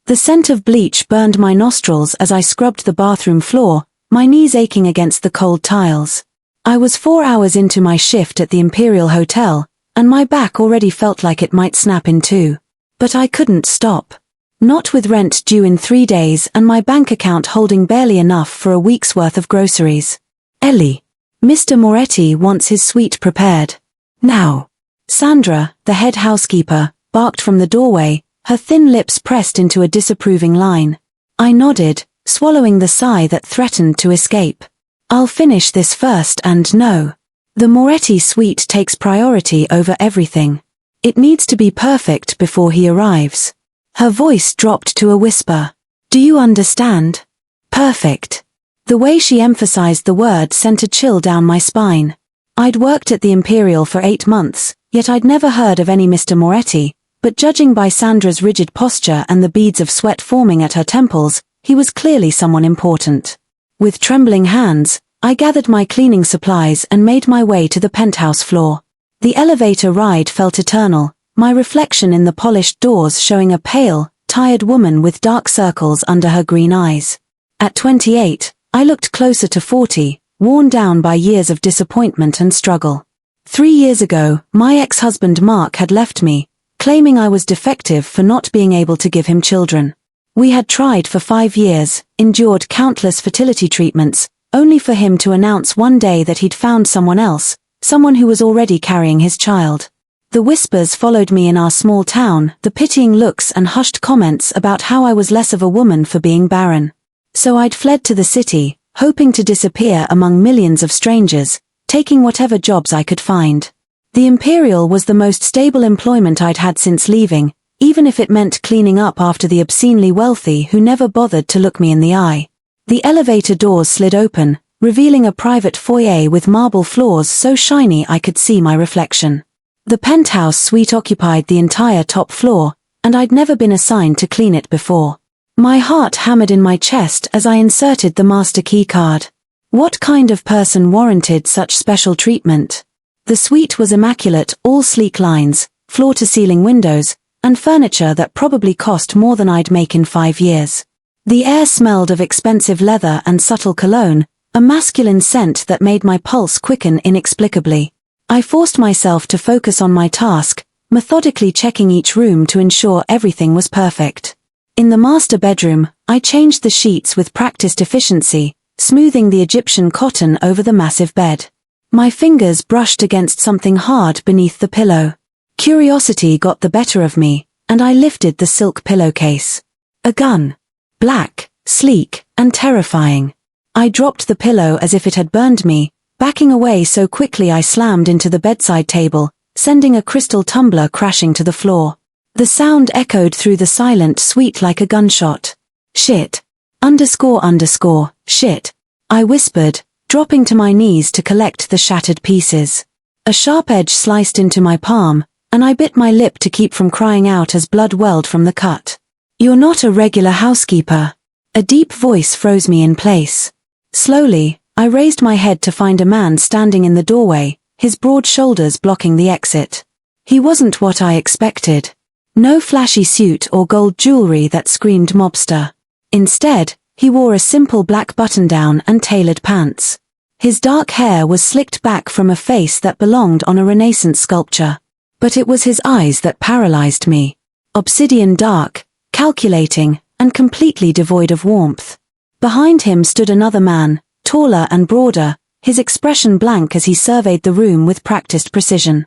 The scent of bleach burned my nostrils as I scrubbed the bathroom floor, my knees aching against the cold tiles. I was 4 hours into my shift at the Imperial Hotel, and my back already felt like it might snap in two. But I couldn't stop. Not with rent due in 3 days and my bank account holding barely enough for a week's worth of groceries. Ellie. Mr. Moretti wants his suite prepared. Now. Sandra, the head housekeeper, barked from the doorway, her thin lips pressed into a disapproving line. I nodded, swallowing the sigh that threatened to escape. I'll finish this first and no. The Moretti suite takes priority over everything. It needs to be perfect before he arrives. Her voice dropped to a whisper. Do you understand? Perfect. The way she emphasized the word sent a chill down my spine. I'd worked at the Imperial for 8 months, yet I'd never heard of any Mr. Moretti, but judging by Sandra's rigid posture and the beads of sweat forming at her temples, he was clearly someone important. With trembling hands, I gathered my cleaning supplies and made my way to the penthouse floor. The elevator ride felt eternal, my reflection in the polished doors showing a pale, tired woman with dark circles under her green eyes. At 28, I looked closer to 40, worn down by years of disappointment and struggle. 3 years ago, my ex-husband Mark had left me, claiming I was defective for not being able to give him children. We had tried for 5 years, endured countless fertility treatments, only for him to announce one day that he'd found someone else, someone who was already carrying his child. The whispers followed me in our small town, the pitying looks and hushed comments about how I was less of a woman for being barren. So I'd fled to the city, hoping to disappear among millions of strangers, taking whatever jobs I could find. The Imperial was the most stable employment I'd had since leaving, even if it meant cleaning up after the obscenely wealthy who never bothered to look me in the eye. The elevator doors slid open, revealing a private foyer with marble floors so shiny I could see my reflection. The penthouse suite occupied the entire top floor, and I'd never been assigned to clean it before. My heart hammered in my chest as I inserted the master key card. What kind of person warranted such special treatment? The suite was immaculate, all sleek lines, floor-to-ceiling windows, and furniture that probably cost more than I'd make in 5 years. The air smelled of expensive leather and subtle cologne, a masculine scent that made my pulse quicken inexplicably. I forced myself to focus on my task, methodically checking each room to ensure everything was perfect. In the master bedroom, I changed the sheets with practiced efficiency, smoothing the Egyptian cotton over the massive bed. My fingers brushed against something hard beneath the pillow. Curiosity got the better of me, and I lifted the silk pillowcase. A gun. Black, sleek, and terrifying. I dropped the pillow as if it had burned me, backing away so quickly I slammed into the bedside table, sending a crystal tumbler crashing to the floor. The sound echoed through the silent suite like a gunshot. Shit. Shit. I whispered, dropping to my knees to collect the shattered pieces. A sharp edge sliced into my palm, and I bit my lip to keep from crying out as blood welled from the cut. You're not a regular housekeeper. A deep voice froze me in place. Slowly, I raised my head to find a man standing in the doorway, his broad shoulders blocking the exit. He wasn't what I expected. No flashy suit or gold jewelry that screamed mobster. Instead, he wore a simple black button-down and tailored pants. His dark hair was slicked back from a face that belonged on a Renaissance sculpture. But it was his eyes that paralyzed me. Obsidian dark, calculating, and completely devoid of warmth. Behind him stood another man, taller and broader, his expression blank as he surveyed the room with practiced precision.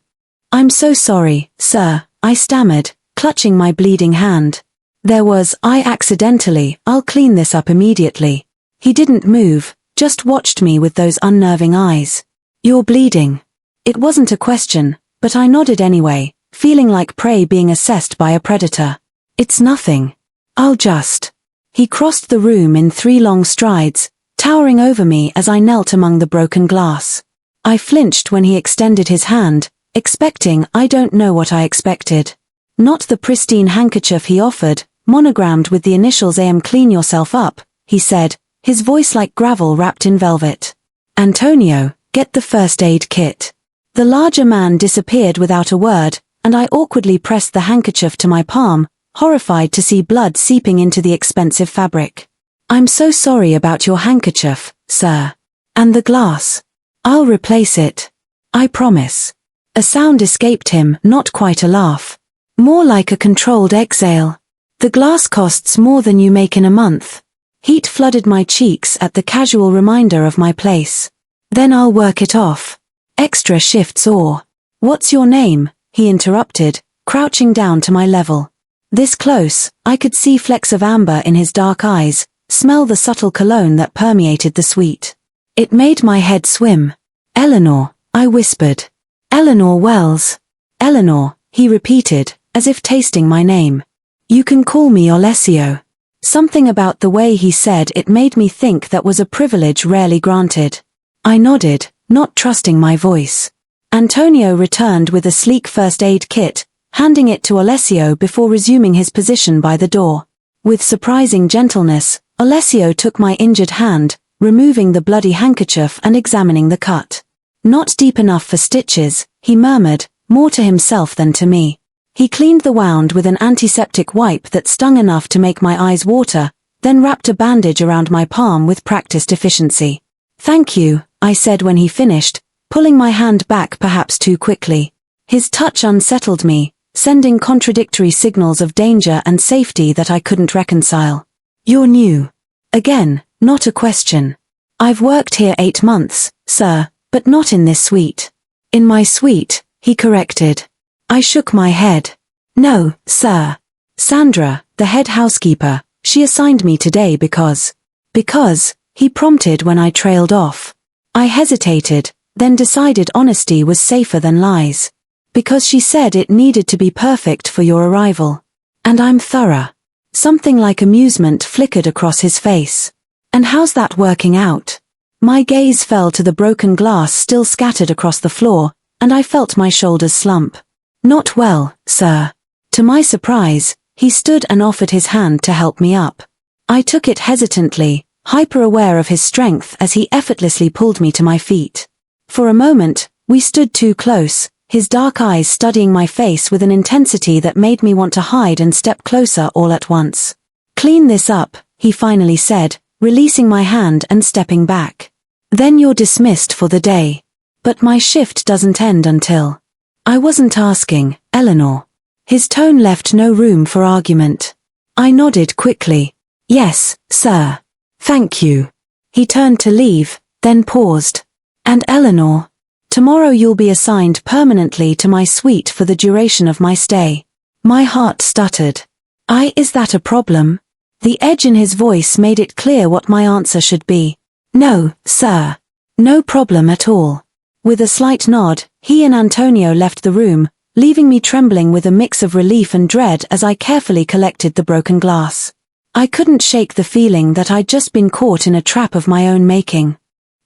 I'm so sorry, sir, I stammered, clutching my bleeding hand. I'll clean this up immediately. He didn't move, just watched me with those unnerving eyes. You're bleeding. It wasn't a question, but I nodded anyway, feeling like prey being assessed by a predator. It's nothing. I'll just. He crossed the room in 3 long strides, towering over me as I knelt among the broken glass. I flinched when he extended his hand, expecting I don't know what I expected. Not the pristine handkerchief he offered, monogrammed with the initials AM clean yourself up, he said, his voice like gravel wrapped in velvet. Antonio, get the first aid kit. The larger man disappeared without a word, and I awkwardly pressed the handkerchief to my palm, horrified to see blood seeping into the expensive fabric. "I'm so sorry about your handkerchief, sir. And the glass. I'll replace it. I promise." A sound escaped him, not quite a laugh. More like a controlled exhale. "The glass costs more than you make in a month." Heat flooded my cheeks at the casual reminder of my place. "Then I'll work it off. Extra shifts or—" "What's your name?" he interrupted, crouching down to my level. This close, I could see flecks of amber in his dark eyes, smell the subtle cologne that permeated the suite. It made my head swim. "Eleanor," I whispered. "Eleanor Wells." "Eleanor," he repeated, as if tasting my name. "You can call me Alessio." Something about the way he said it made me think that was a privilege rarely granted. I nodded, not trusting my voice. Antonio returned with a sleek first aid kit, handing it to Alessio before resuming his position by the door. With surprising gentleness, Alessio took my injured hand, removing the bloody handkerchief and examining the cut. "Not deep enough for stitches," he murmured, more to himself than to me. He cleaned the wound with an antiseptic wipe that stung enough to make my eyes water, then wrapped a bandage around my palm with practiced efficiency. "Thank you," I said when he finished, pulling my hand back perhaps too quickly. His touch unsettled me, sending contradictory signals of danger and safety that I couldn't reconcile. "You're new." Again, not a question. "I've worked here 8 months, sir, but not in this suite." "In my suite," he corrected. I shook my head. "No, sir. Sandra, the head housekeeper, she assigned me today because—" "Because," he prompted when I trailed off. I hesitated, then decided honesty was safer than lies. "Because she said it needed to be perfect for your arrival. And I'm thorough." Something like amusement flickered across his face. "And how's that working out?" My gaze fell to the broken glass still scattered across the floor, and I felt my shoulders slump. "Not well, sir." To my surprise, he stood and offered his hand to help me up. I took it hesitantly, hyper-aware of his strength as he effortlessly pulled me to my feet. For a moment, we stood too close, his dark eyes studying my face with an intensity that made me want to hide and step closer all at once. "Clean this up," he finally said, releasing my hand and stepping back. "Then you're dismissed for the day. But my shift doesn't end until—" "I wasn't asking, Eleanor." His tone left no room for argument. I nodded quickly. "Yes, sir. Thank you." He turned to leave, then paused. "And Eleanor, tomorrow you'll be assigned permanently to my suite for the duration of my stay." My heart stuttered. Is that a problem?" The edge in his voice made it clear what my answer should be. "No, sir. No problem at all." With a slight nod, he and Antonio left the room, leaving me trembling with a mix of relief and dread as I carefully collected the broken glass. I couldn't shake the feeling that I'd just been caught in a trap of my own making.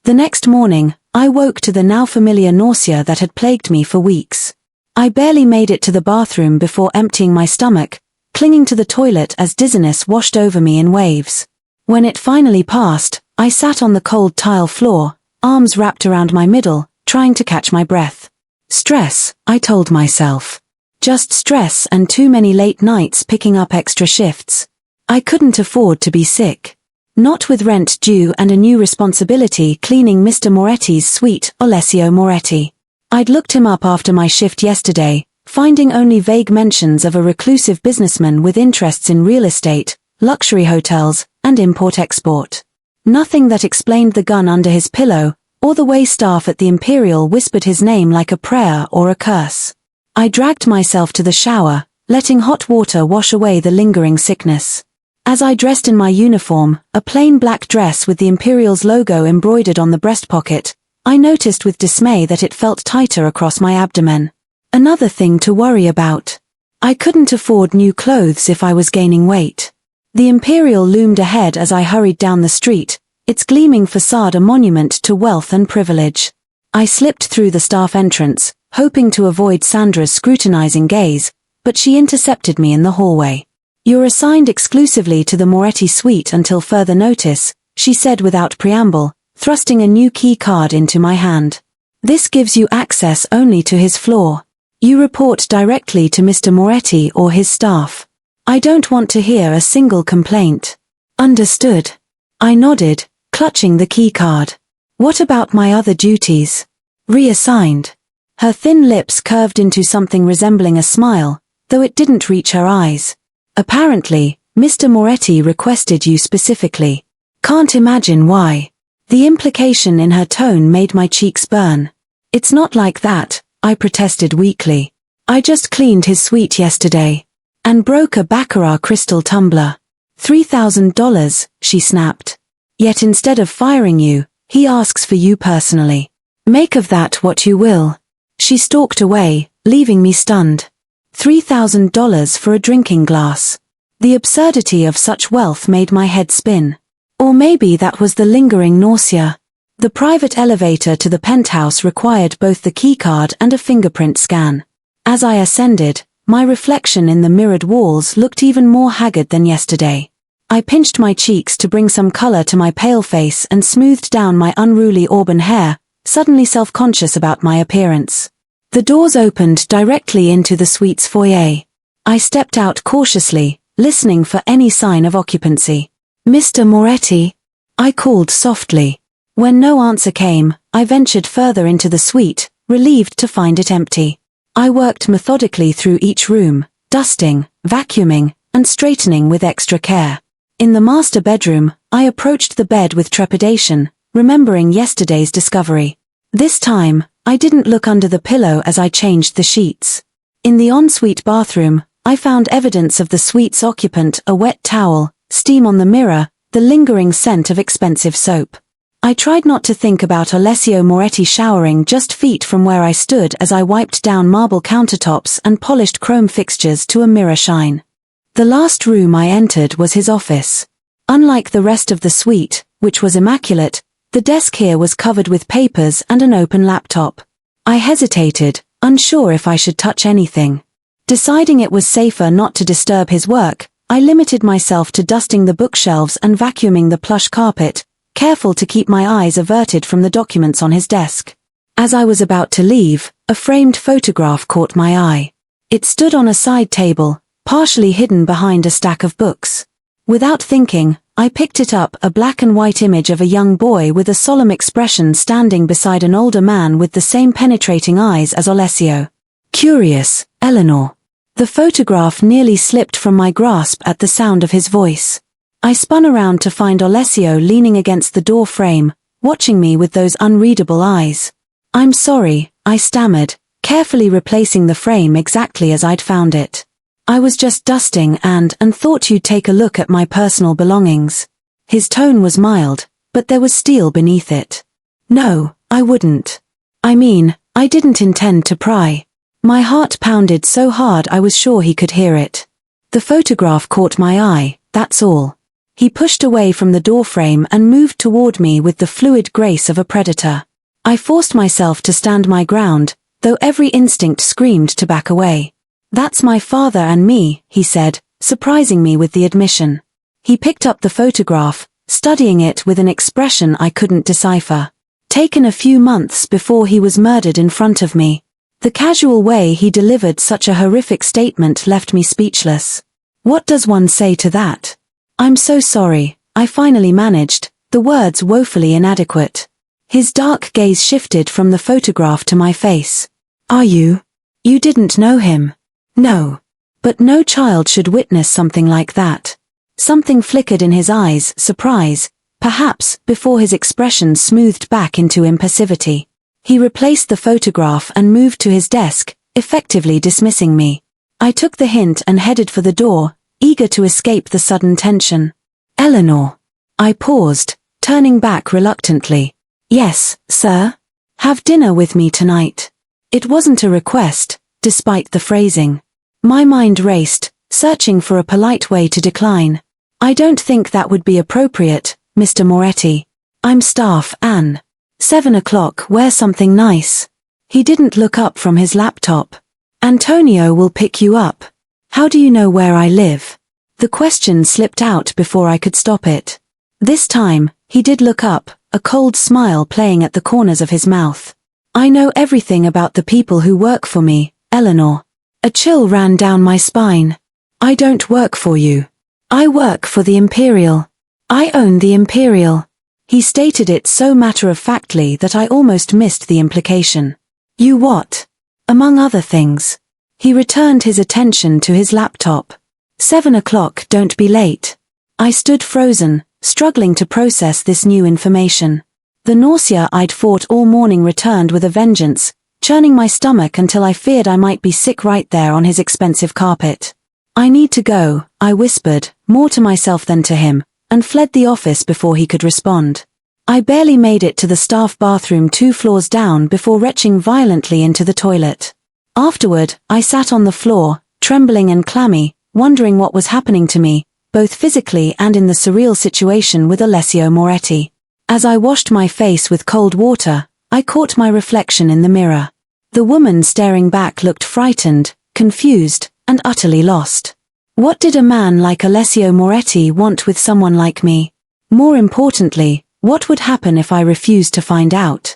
The next morning, I woke to the now familiar nausea that had plagued me for weeks. I barely made it to the bathroom before emptying my stomach, clinging to the toilet as dizziness washed over me in waves. When it finally passed, I sat on the cold tile floor, arms wrapped around my middle, trying to catch my breath. Stress, I told myself. Just stress and too many late nights picking up extra shifts. I couldn't afford to be sick. Not with rent due and a new responsibility cleaning Mr. Moretti's suite, Alessio Moretti. I'd looked him up after my shift yesterday, finding only vague mentions of a reclusive businessman with interests in real estate, luxury hotels, and import-export. Nothing that explained the gun under his pillow, or the way staff at the Imperial whispered his name like a prayer or a curse. I dragged myself to the shower, letting hot water wash away the lingering sickness. As I dressed in my uniform, a plain black dress with the Imperial's logo embroidered on the breast pocket, I noticed with dismay that it felt tighter across my abdomen. Another thing to worry about. I couldn't afford new clothes if I was gaining weight. The Imperial loomed ahead as I hurried down the street, its gleaming facade a monument to wealth and privilege. I slipped through the staff entrance, hoping to avoid Sandra's scrutinizing gaze, but she intercepted me in the hallway. "You're assigned exclusively to the Moretti suite until further notice," she said without preamble, thrusting a new key card into my hand. "This gives you access only to his floor. You report directly to Mr. Moretti or his staff." I don't want to hear a single complaint. Understood. I nodded, clutching the keycard. What about my other duties? Reassigned. Her thin lips curved into something resembling a smile, though it didn't reach her eyes. Apparently, Mr. Moretti requested you specifically. Can't imagine why. The implication in her tone made my cheeks burn. It's not like that, I protested weakly. I just cleaned his suite yesterday. And broke a baccarat crystal tumbler. $3,000, she snapped. Yet instead of firing you, he asks for you personally. Make of that what you will. She stalked away, leaving me stunned. $3,000 for a drinking glass. The absurdity of such wealth made my head spin. Or maybe that was the lingering nausea. The private elevator to the penthouse required both the keycard and a fingerprint scan. As I ascended, my reflection in the mirrored walls looked even more haggard than yesterday. I pinched my cheeks to bring some color to my pale face and smoothed down my unruly auburn hair, suddenly self-conscious about my appearance. The doors opened directly into the suite's foyer. I stepped out cautiously, listening for any sign of occupancy. Mr. Moretti? I called softly. When no answer came, I ventured further into the suite, relieved to find it empty. I worked methodically through each room, dusting, vacuuming, and straightening with extra care. In the master bedroom, I approached the bed with trepidation, remembering yesterday's discovery. This time, I didn't look under the pillow as I changed the sheets. In the ensuite bathroom, I found evidence of the suite's occupant: a wet towel, steam on the mirror, the lingering scent of expensive soap. I tried not to think about Alessio Moretti showering just feet from where I stood as I wiped down marble countertops and polished chrome fixtures to a mirror shine. The last room I entered was his office. Unlike the rest of the suite, which was immaculate, the desk here was covered with papers and an open laptop. I hesitated, unsure if I should touch anything. Deciding it was safer not to disturb his work, I limited myself to dusting the bookshelves and vacuuming the plush carpet, careful to keep my eyes averted from the documents on his desk. As I was about to leave, a framed photograph caught my eye. It stood on a side table, partially hidden behind a stack of books. Without thinking, I picked it up, a black and white image of a young boy with a solemn expression standing beside an older man with the same penetrating eyes as Alessio. Curious, Eleanor. The photograph nearly slipped from my grasp at the sound of his voice. I spun around to find Alessio leaning against the door frame, watching me with those unreadable eyes. I'm sorry, I stammered, carefully replacing the frame exactly as I'd found it. I was just dusting and thought you'd take a look at my personal belongings. His tone was mild, but there was steel beneath it. No, I wouldn't. I mean, I didn't intend to pry. My heart pounded so hard I was sure he could hear it. The photograph caught my eye, that's all. He pushed away from the doorframe and moved toward me with the fluid grace of a predator. I forced myself to stand my ground, though every instinct screamed to back away. That's my father and me, he said, surprising me with the admission. He picked up the photograph, studying it with an expression I couldn't decipher. Taken a few months before he was murdered in front of me. The casual way he delivered such a horrific statement left me speechless. What does one say to that? I'm so sorry, I finally managed, the words woefully inadequate. His dark gaze shifted from the photograph to my face. Are you? You didn't know him? No. But no child should witness something like that. Something flickered in his eyes, surprise, perhaps, before his expression smoothed back into impassivity. He replaced the photograph and moved to his desk, effectively dismissing me. I took the hint and headed for the door, eager to escape the sudden tension. Eleanor. I paused, turning back reluctantly. Yes, sir? Have dinner with me tonight. It wasn't a request, despite the phrasing. My mind raced, searching for a polite way to decline. I don't think that would be appropriate, Mr. Moretti. I'm staff, Anne. 7 o'clock, wear something nice. He didn't look up from his laptop. Antonio will pick you up. How do you know where I live? The question slipped out before I could stop it. This time, he did look up, a cold smile playing at the corners of his mouth. I know everything about the people who work for me, Eleanor. A chill ran down my spine. I don't work for you. I work for the Imperial. I own the Imperial. He stated it so matter-of-factly that I almost missed the implication. You what? Among other things. He returned his attention to his laptop. 7 o'clock, don't be late. I stood frozen, struggling to process this new information. The nausea I'd fought all morning returned with a vengeance, churning my stomach until I feared I might be sick right there on his expensive carpet. I need to go, I whispered, more to myself than to him, and fled the office before he could respond. I barely made it to the staff bathroom 2 floors down before retching violently into the toilet. Afterward, I sat on the floor, trembling and clammy, wondering what was happening to me, both physically and in the surreal situation with Alessio Moretti. As I washed my face with cold water, I caught my reflection in the mirror. The woman staring back looked frightened, confused, and utterly lost. What did a man like Alessio Moretti want with someone like me? More importantly, what would happen if I refused to find out?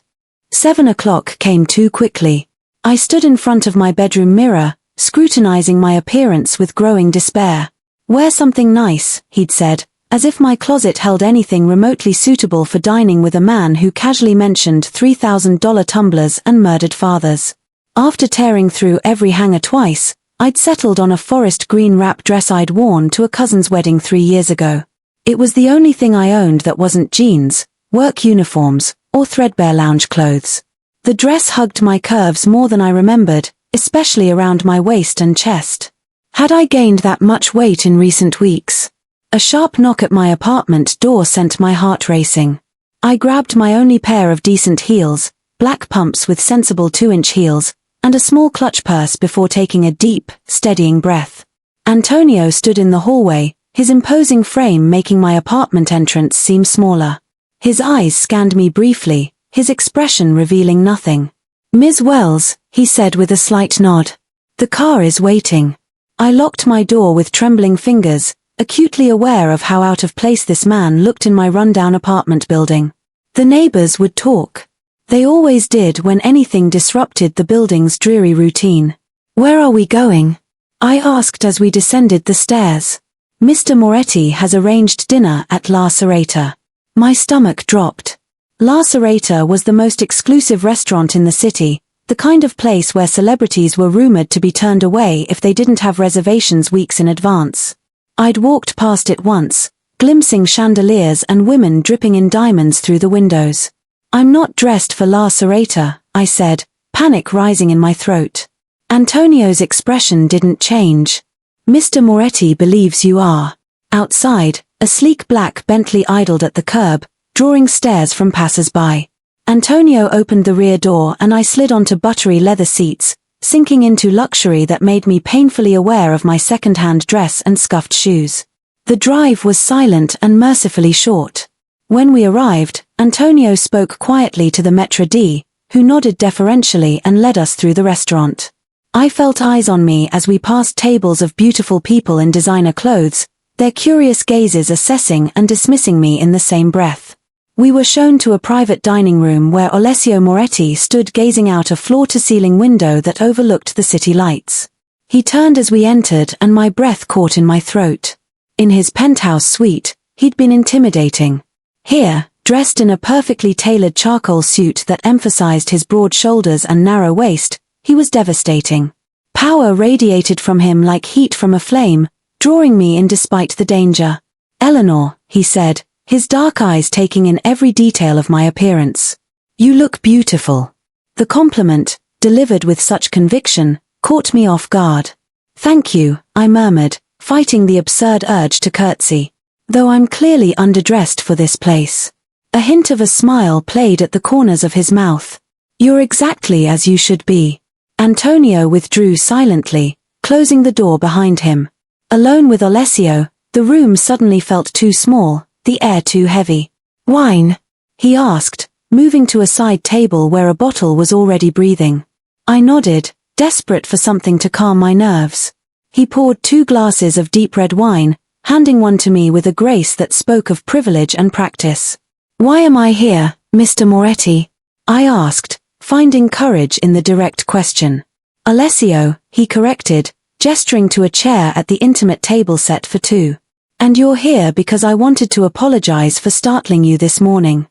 7 o'clock came too quickly. I stood in front of my bedroom mirror, scrutinizing my appearance with growing despair. Wear something nice, he'd said, as if my closet held anything remotely suitable for dining with a man who casually mentioned $3,000 tumblers and murdered fathers. After tearing through every hanger twice, I'd settled on a forest green wrap dress I'd worn to a cousin's wedding 3 years ago. It was the only thing I owned that wasn't jeans, work uniforms, or threadbare lounge clothes. The dress hugged my curves more than I remembered, especially around my waist and chest. Had I gained that much weight in recent weeks? A sharp knock at my apartment door sent my heart racing. I grabbed my only pair of decent heels, black pumps with sensible 2-inch heels, and a small clutch purse before taking a deep, steadying breath. Antonio stood in the hallway, his imposing frame making my apartment entrance seem smaller. His eyes scanned me briefly, his expression revealing nothing. Ms. Wells, he said with a slight nod. The car is waiting. I locked my door with trembling fingers, acutely aware of how out of place this man looked in my rundown apartment building. The neighbors would talk. They always did when anything disrupted the building's dreary routine. Where are we going? I asked as we descended the stairs. Mr. Moretti has arranged dinner at La Serrata. My stomach dropped. La Serrata was the most exclusive restaurant in the city, the kind of place where celebrities were rumored to be turned away if they didn't have reservations weeks in advance. I'd walked past it once, glimpsing chandeliers and women dripping in diamonds through the windows. I'm not dressed for La Serrata, I said, panic rising in my throat. Antonio's expression didn't change. Mr. Moretti believes you are. Outside, a sleek black Bentley idled at the curb, drawing stares from passers-by. Antonio opened the rear door and I slid onto buttery leather seats, sinking into luxury that made me painfully aware of my second-hand dress and scuffed shoes. The drive was silent and mercifully short. When we arrived, Antonio spoke quietly to the maître d', who nodded deferentially and led us through the restaurant. I felt eyes on me as we passed tables of beautiful people in designer clothes, their curious gazes assessing and dismissing me in the same breath. We were shown to a private dining room where Alessio Moretti stood gazing out a floor-to-ceiling window that overlooked the city lights. He turned as we entered and my breath caught in my throat. In his penthouse suite, he'd been intimidating. Here, dressed in a perfectly tailored charcoal suit that emphasized his broad shoulders and narrow waist, he was devastating. Power radiated from him like heat from a flame, drawing me in despite the danger. Eleanor, he said, his dark eyes taking in every detail of my appearance. You look beautiful. The compliment, delivered with such conviction, caught me off guard. Thank you, I murmured, fighting the absurd urge to curtsy. Though I'm clearly underdressed for this place. A hint of a smile played at the corners of his mouth. You're exactly as you should be. Antonio withdrew silently, closing the door behind him. Alone with Alessio, the room suddenly felt too small, the air too heavy. Wine? He asked, moving to a side table where a bottle was already breathing. I nodded, desperate for something to calm my nerves. He poured 2 glasses of deep red wine, handing one to me with a grace that spoke of privilege and practice. Why am I here, Mr. Moretti? I asked, finding courage in the direct question. Alessio, he corrected, gesturing to a chair at the intimate table set for two. "And you're here because I wanted to apologize for startling you this morning."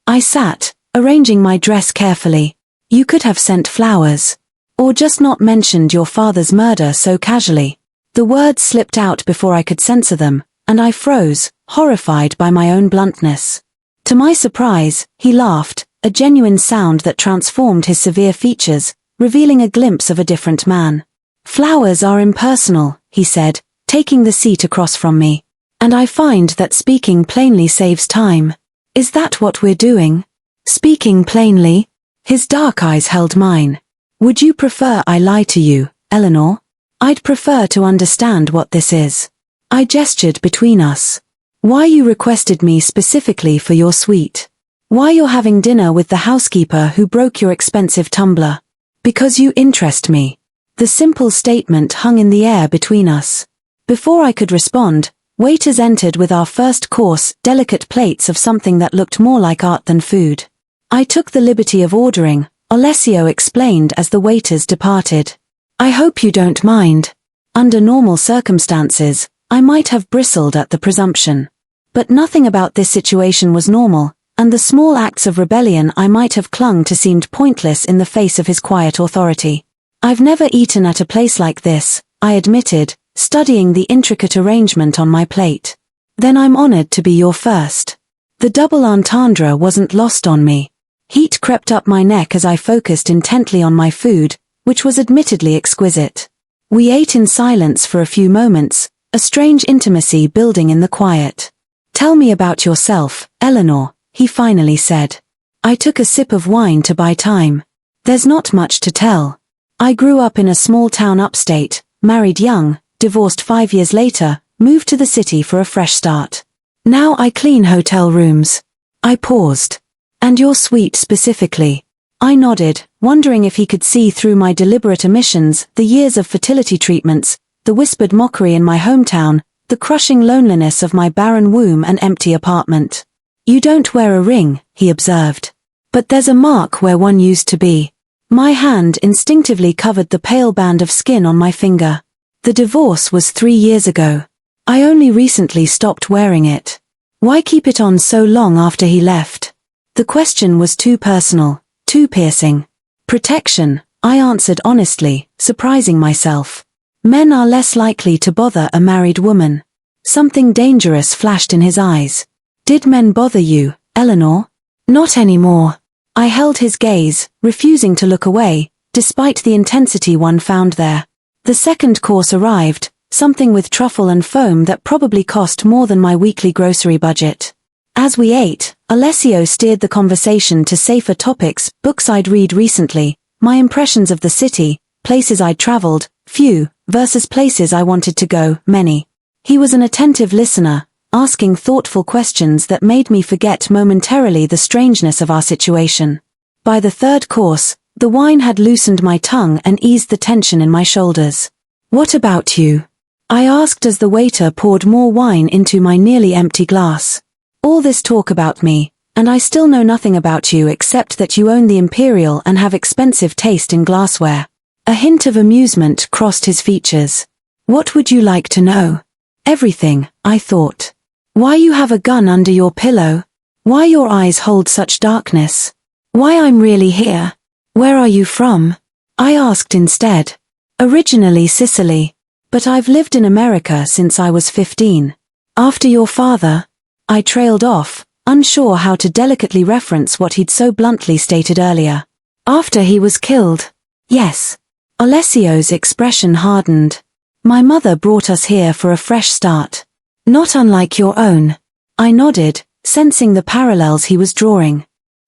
I sat, arranging my dress carefully. "You could have sent flowers. Or just not mentioned your father's murder so casually." The words slipped out before I could censor them, and I froze, horrified by my own bluntness. To my surprise, he laughed, a genuine sound that transformed his severe features, revealing a glimpse of a different man. "Flowers are impersonal," he said, taking the seat across from me. "And I find that speaking plainly saves time." "Is that what we're doing? Speaking plainly?" His dark eyes held mine. "Would you prefer I lie to you, Eleanor? I'd prefer to understand what this is." I gestured between us. "Why you requested me specifically for your suite. Why you're having dinner with the housekeeper who broke your expensive tumbler. Because you interest me." The simple statement hung in the air between us. Before I could respond, waiters entered with our first course, delicate plates of something that looked more like art than food. I took the liberty of ordering, Alessio explained as the waiters departed. "I hope you don't mind." Under normal circumstances, I might have bristled at the presumption. But nothing about this situation was normal, and the small acts of rebellion I might have clung to seemed pointless in the face of his quiet authority. "I've never eaten at a place like this," I admitted, studying the intricate arrangement on my plate. "Then I'm honored to be your first." The double entendre wasn't lost on me. Heat crept up my neck as I focused intently on my food, which was admittedly exquisite. We ate in silence for a few moments, a strange intimacy building in the quiet. "Tell me about yourself, Eleanor," he finally said. I took a sip of wine to buy time. "There's not much to tell. I grew up in a small town upstate, married young, divorced 5 years later, moved to the city for a fresh start. Now I clean hotel rooms." I paused. "And your suite specifically?" I nodded, wondering if he could see through my deliberate omissions, the years of fertility treatments, the whispered mockery in my hometown, the crushing loneliness of my barren womb and empty apartment. "You don't wear a ring," he observed. "But there's a mark where one used to be." My hand instinctively covered the pale band of skin on my finger. The divorce was 3 years ago. I only recently stopped wearing it. Why keep it on so long after he left? The question was too personal, too piercing. "Protection," I answered honestly, surprising myself. "Men are less likely to bother a married woman." Something dangerous flashed in his eyes. "Did men bother you, Eleanor?" "Not anymore." I held his gaze, refusing to look away, despite the intensity one found there. The second course arrived, something with truffle and foam that probably cost more than my weekly grocery budget. As we ate, Alessio steered the conversation to safer topics, books I'd read recently, my impressions of the city, places I'd traveled, few, versus places I wanted to go, many. He was an attentive listener, asking thoughtful questions that made me forget momentarily the strangeness of our situation. By the third course, the wine had loosened my tongue and eased the tension in my shoulders. "What about you?" I asked as the waiter poured more wine into my nearly empty glass. "All this talk about me, and I still know nothing about you except that you own the Imperial and have expensive taste in glassware." A hint of amusement crossed his features. "What would you like to know?" "Everything," I thought. "Why you have a gun under your pillow? Why your eyes hold such darkness? Why I'm really here? Where are you from?" I asked instead. "Originally Sicily. But I've lived in America since I was 15. After your father?" I trailed off, unsure how to delicately reference what he'd so bluntly stated earlier. "After he was killed. Yes." Alessio's expression hardened. "My mother brought us here for a fresh start. Not unlike your own." I nodded, sensing the parallels he was drawing.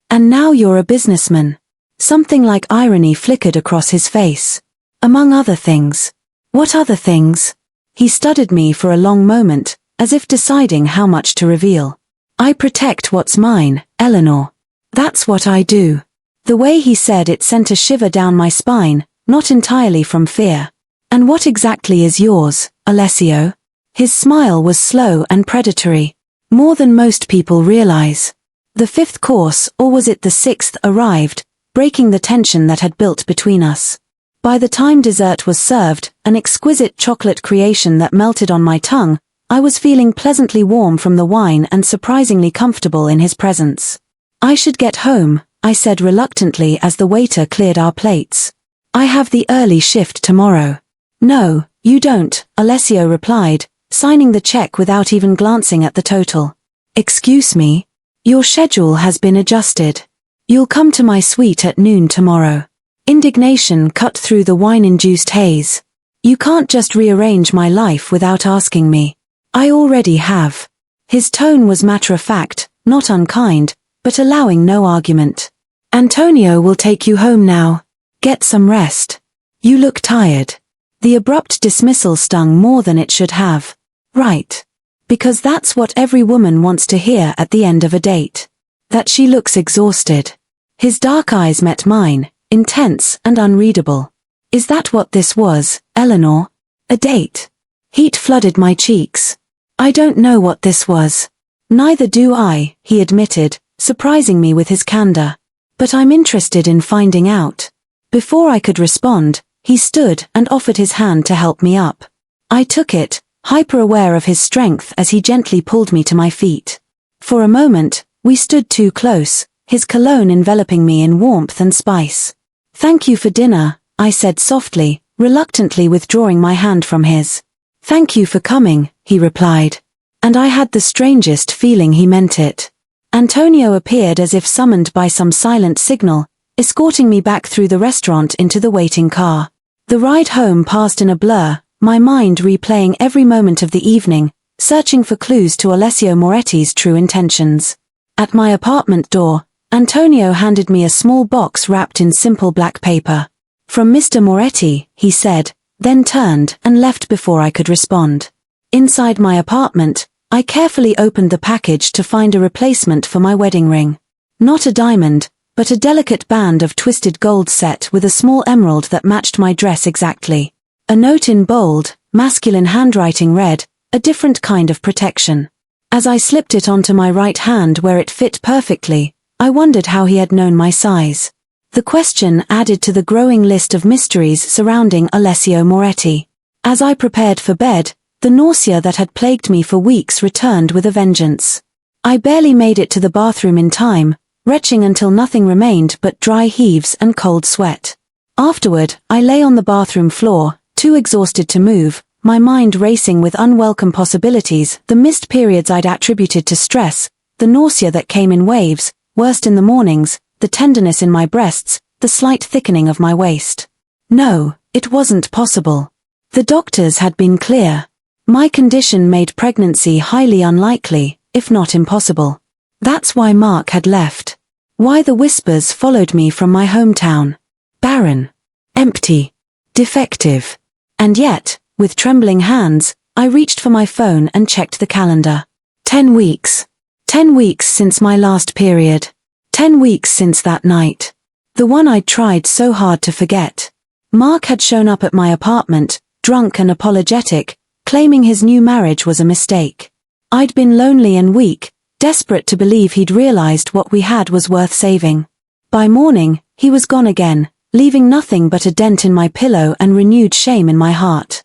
"And now you're a businessman." Something like irony flickered across his face. "Among other things." "What other things?" He studied me for a long moment, as if deciding how much to reveal. "I protect what's mine, Eleanor. That's what I do." The way he said it sent a shiver down my spine, not entirely from fear. "And what exactly is yours, Alessio?" His smile was slow and predatory. "More than most people realize." The fifth course, or was it the sixth, arrived, breaking the tension that had built between us. By the time dessert was served, an exquisite chocolate creation that melted on my tongue, I was feeling pleasantly warm from the wine and surprisingly comfortable in his presence. I should get home, I said reluctantly as the waiter cleared our plates. I have the early shift tomorrow. No, you don't, Alessio replied, signing the check without even glancing at the total. Excuse me? Your schedule has been adjusted. You'll come to my suite at noon tomorrow. Indignation cut through the wine-induced haze. You can't just rearrange my life without asking me. I already have. His tone was matter-of-fact, not unkind, but allowing no argument. Antonio will take you home now. Get some rest. You look tired. The abrupt dismissal stung more than it should have. Right. Because that's what every woman wants to hear at the end of a date. That she looks exhausted. His dark eyes met mine, intense and unreadable. Is that what this was, Eleanor? A date? Heat flooded my cheeks. I don't know what this was. Neither do I, he admitted, surprising me with his candor. But I'm interested in finding out. Before I could respond, he stood and offered his hand to help me up. I took it, hyper-aware of his strength as he gently pulled me to my feet. For a moment, we stood too close, his cologne enveloping me in warmth and spice. Thank you for dinner, I said softly, reluctantly withdrawing my hand from his. Thank you for coming, he replied. And I had the strangest feeling he meant it. Antonio appeared as if summoned by some silent signal, escorting me back through the restaurant into the waiting car. The ride home passed in a blur, my mind replaying every moment of the evening, searching for clues to Alessio Moretti's true intentions. At my apartment door, Antonio handed me a small box wrapped in simple black paper. From Mr. Moretti, he said, then turned and left before I could respond. Inside my apartment, I carefully opened the package to find a replacement for my wedding ring. Not a diamond, but a delicate band of twisted gold set with a small emerald that matched my dress exactly. A note in bold, masculine handwriting read, a different kind of protection. As I slipped it onto my right hand where it fit perfectly, I wondered how he had known my size. The question added to the growing list of mysteries surrounding Alessio Moretti. As I prepared for bed, the nausea that had plagued me for weeks returned with a vengeance. I barely made it to the bathroom in time, retching until nothing remained but dry heaves and cold sweat. Afterward, I lay on the bathroom floor, too exhausted to move, my mind racing with unwelcome possibilities, the missed periods I'd attributed to stress, the nausea that came in waves, worst in the mornings, the tenderness in my breasts, the slight thickening of my waist. No, it wasn't possible. The doctors had been clear. My condition made pregnancy highly unlikely, if not impossible. That's why Mark had left. Why the whispers followed me from my hometown. Barren. Empty. Defective. And yet, with trembling hands, I reached for my phone and checked the calendar. 10 weeks. 10 weeks since my last period. 10 weeks since that night. The one I'd tried so hard to forget. Mark had shown up at my apartment, drunk and apologetic, claiming his new marriage was a mistake. I'd been lonely and weak, desperate to believe he'd realized what we had was worth saving. By morning, he was gone again, leaving nothing but a dent in my pillow and renewed shame in my heart.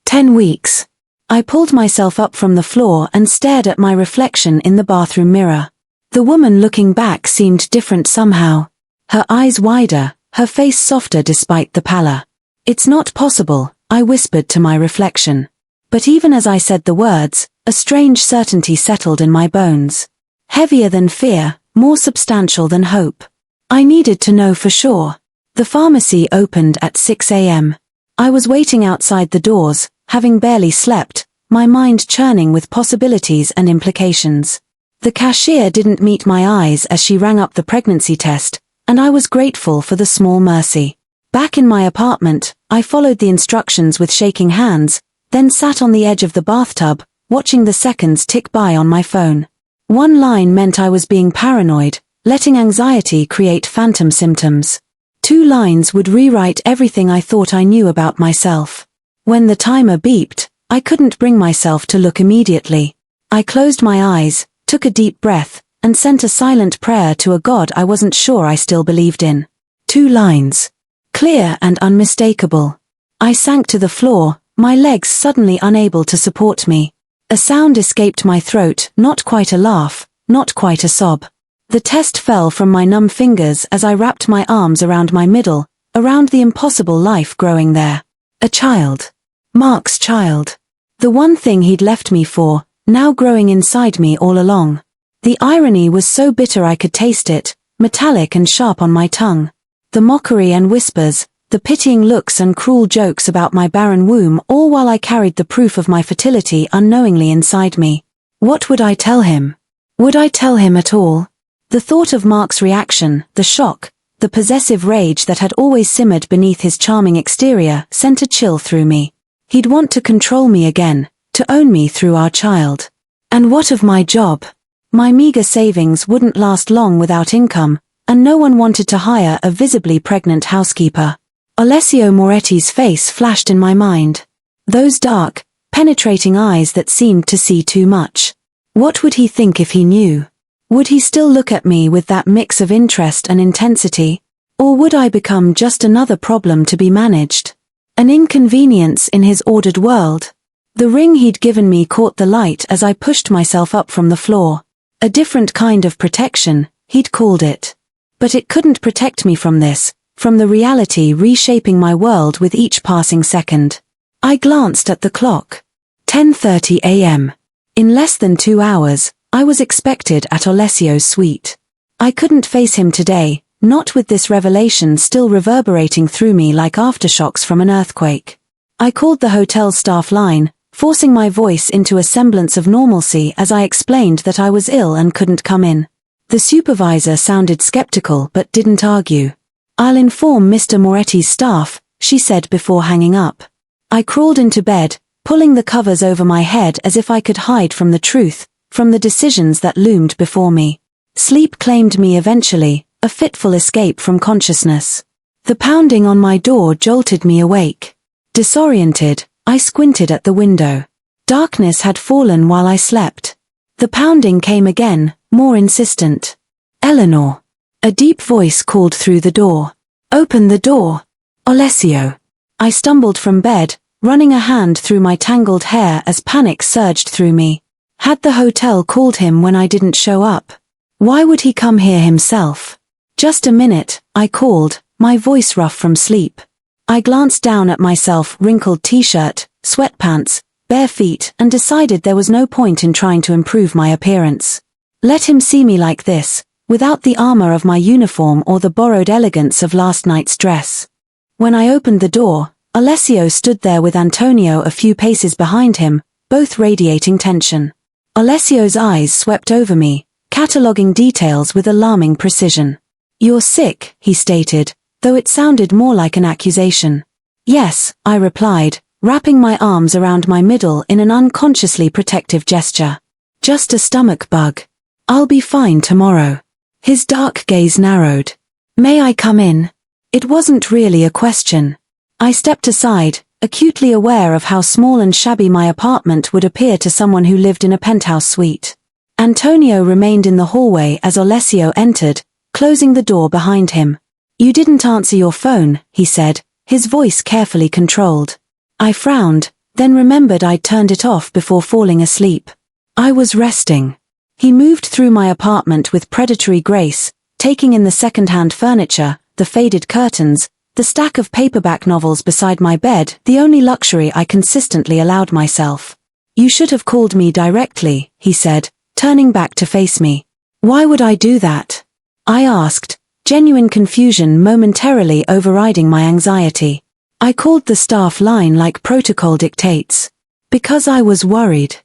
10 weeks. I pulled myself up from the floor and stared at my reflection in the bathroom mirror. The woman looking back seemed different somehow. Her eyes wider, her face softer despite the pallor. It's not possible, I whispered to my reflection. But even as I said the words, a strange certainty settled in my bones. Heavier than fear, more substantial than hope. I needed to know for sure. The pharmacy opened at 6 a.m. I was waiting outside the doors, having barely slept, my mind churning with possibilities and implications. The cashier didn't meet my eyes as she rang up the pregnancy test, and I was grateful for the small mercy. Back in my apartment, I followed the instructions with shaking hands, then sat on the edge of the bathtub, watching the seconds tick by on my phone. One line meant I was being paranoid, letting anxiety create phantom symptoms. 2 lines would rewrite everything I thought I knew about myself. When the timer beeped, I couldn't bring myself to look immediately. I closed my eyes, took a deep breath, and sent a silent prayer to a God I wasn't sure I still believed in. 2 lines. Clear and unmistakable. I sank to the floor, my legs suddenly unable to support me. A sound escaped my throat, not quite a laugh, not quite a sob. The test fell from my numb fingers as I wrapped my arms around my middle, around the impossible life growing there. A child. Mark's child. The one thing he'd left me for, now growing inside me all along. The irony was so bitter I could taste it, metallic and sharp on my tongue. The mockery and whispers, the pitying looks and cruel jokes about my barren womb, all while I carried the proof of my fertility unknowingly inside me. What would I tell him? Would I tell him at all? The thought of Mark's reaction, the shock, the possessive rage that had always simmered beneath his charming exterior sent a chill through me. He'd want to control me again, to own me through our child. And what of my job? My meager savings wouldn't last long without income, and no one wanted to hire a visibly pregnant housekeeper. Alessio Moretti's face flashed in my mind. Those dark, penetrating eyes that seemed to see too much. What would he think if he knew? Would he still look at me with that mix of interest and intensity? Or would I become just another problem to be managed? An inconvenience in his ordered world? The ring he'd given me caught the light as I pushed myself up from the floor. A different kind of protection, he'd called it. But it couldn't protect me from this, from the reality reshaping my world with each passing second. I glanced at the clock. 10:30 a.m. In less than 2 hours, I was expected at Alessio's suite. I couldn't face him today, not with this revelation still reverberating through me like aftershocks from an earthquake. I called the hotel staff line, forcing my voice into a semblance of normalcy as I explained that I was ill and couldn't come in. The supervisor sounded skeptical but didn't argue. "I'll inform Mr. Moretti's staff," she said before hanging up. I crawled into bed, pulling the covers over my head as if I could hide from the truth, from the decisions that loomed before me. Sleep claimed me eventually, a fitful escape from consciousness. The pounding on my door jolted me awake. Disoriented, I squinted at the window. Darkness had fallen while I slept. The pounding came again, more insistent. "Eleanor." A deep voice called through the door. "Open the door." "Alessio." I stumbled from bed, running a hand through my tangled hair as panic surged through me. Had the hotel called him when I didn't show up? Why would he come here himself? "Just a minute," I called, my voice rough from sleep. I glanced down at myself, wrinkled t-shirt, sweatpants, bare feet, and decided there was no point in trying to improve my appearance. Let him see me like this, without the armor of my uniform or the borrowed elegance of last night's dress. When I opened the door, Alessio stood there with Antonio a few paces behind him, both radiating tension. Alessio's eyes swept over me, cataloging details with alarming precision. "You're sick," he stated, though it sounded more like an accusation. "Yes," I replied, wrapping my arms around my middle in an unconsciously protective gesture. "Just a stomach bug. I'll be fine tomorrow." His dark gaze narrowed. "May I come in?" It wasn't really a question. I stepped aside, acutely aware of how small and shabby my apartment would appear to someone who lived in a penthouse suite. Antonio remained in the hallway as Alessio entered, closing the door behind him. "You didn't answer your phone," he said, his voice carefully controlled. I frowned, then remembered I'd turned it off before falling asleep. I was resting. He moved through my apartment with predatory grace, taking in the second-hand furniture, the faded curtains, the stack of paperback novels beside my bed, the only luxury I consistently allowed myself. "You should have called me directly," he said, turning back to face me. "Why would I do that?" I asked, genuine confusion momentarily overriding my anxiety. I called the staff line like protocol dictates. "Because I was worried."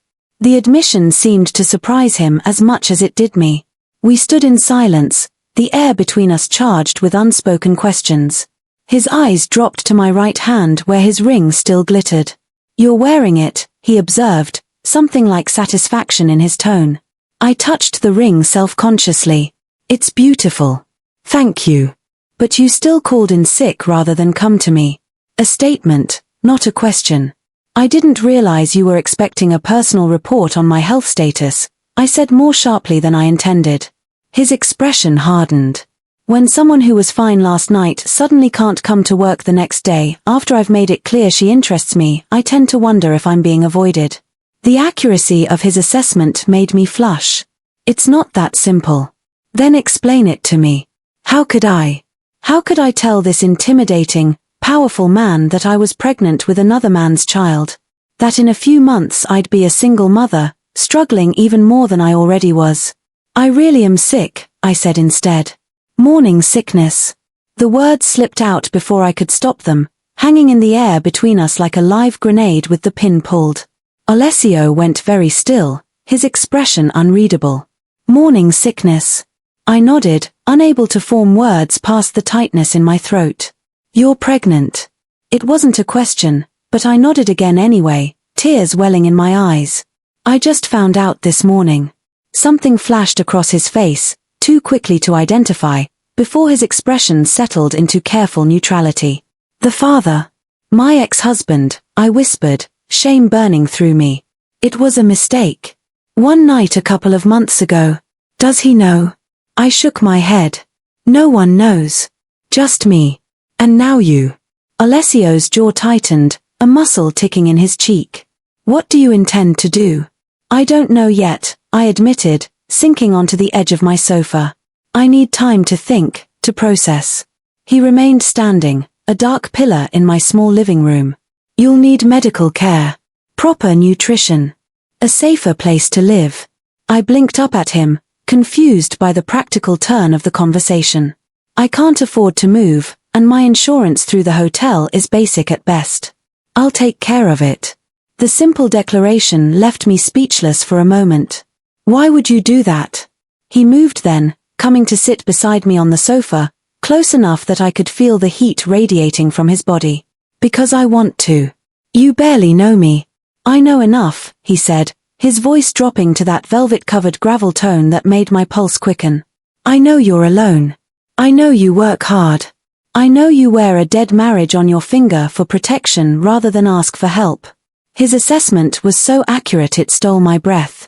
The admission seemed to surprise him as much as it did me. We stood in silence, the air between us charged with unspoken questions. His eyes dropped to my right hand where his ring still glittered. "You're wearing it," he observed, something like satisfaction in his tone. I touched the ring self-consciously. "It's beautiful." "Thank you. But you still called in sick rather than come to me." A statement, not a question. "I didn't realize you were expecting a personal report on my health status," I said more sharply than I intended. His expression hardened. When someone who was fine last night suddenly can't come to work the next day after I've made it clear she interests me, I tend to wonder if I'm being avoided. The accuracy of his assessment made me flush. It's not that simple. Then explain it to me. How could I? How could I tell this intimidating, powerful man that I was pregnant with another man's child? That in a few months I'd be a single mother, struggling even more than I already was? I really am sick, I said instead. Morning sickness. The words slipped out before I could stop them, hanging in the air between us like a live grenade with the pin pulled. Alessio went very still, his expression unreadable. Morning sickness. I nodded, unable to form words past the tightness in my throat. You're pregnant. It wasn't a question, but I nodded again anyway, tears welling in my eyes. I just found out this morning. Something flashed across his face, too quickly to identify, before his expression settled into careful neutrality. The father. My ex-husband, I whispered, shame burning through me. It was a mistake. One night a couple of months ago. Does he know? I shook my head. No one knows. Just me. And now you. Alessio's jaw tightened, a muscle ticking in his cheek. What do you intend to do? I don't know yet, I admitted, sinking onto the edge of my sofa. I need time to think, to process. He remained standing, a dark pillar in my small living room. You'll need medical care. Proper nutrition. A safer place to live. I blinked up at him, confused by the practical turn of the conversation. I can't afford to move, and my insurance through the hotel is basic at best. I'll take care of it. The simple declaration left me speechless for a moment. Why would you do that? He moved then, coming to sit beside me on the sofa, close enough that I could feel the heat radiating from his body. Because I want to. You barely know me. I know enough, he said, his voice dropping to that velvet-covered gravel tone that made my pulse quicken. I know you're alone. I know you work hard. I know you wear a dead marriage on your finger for protection rather than ask for help. His assessment was so accurate it stole my breath.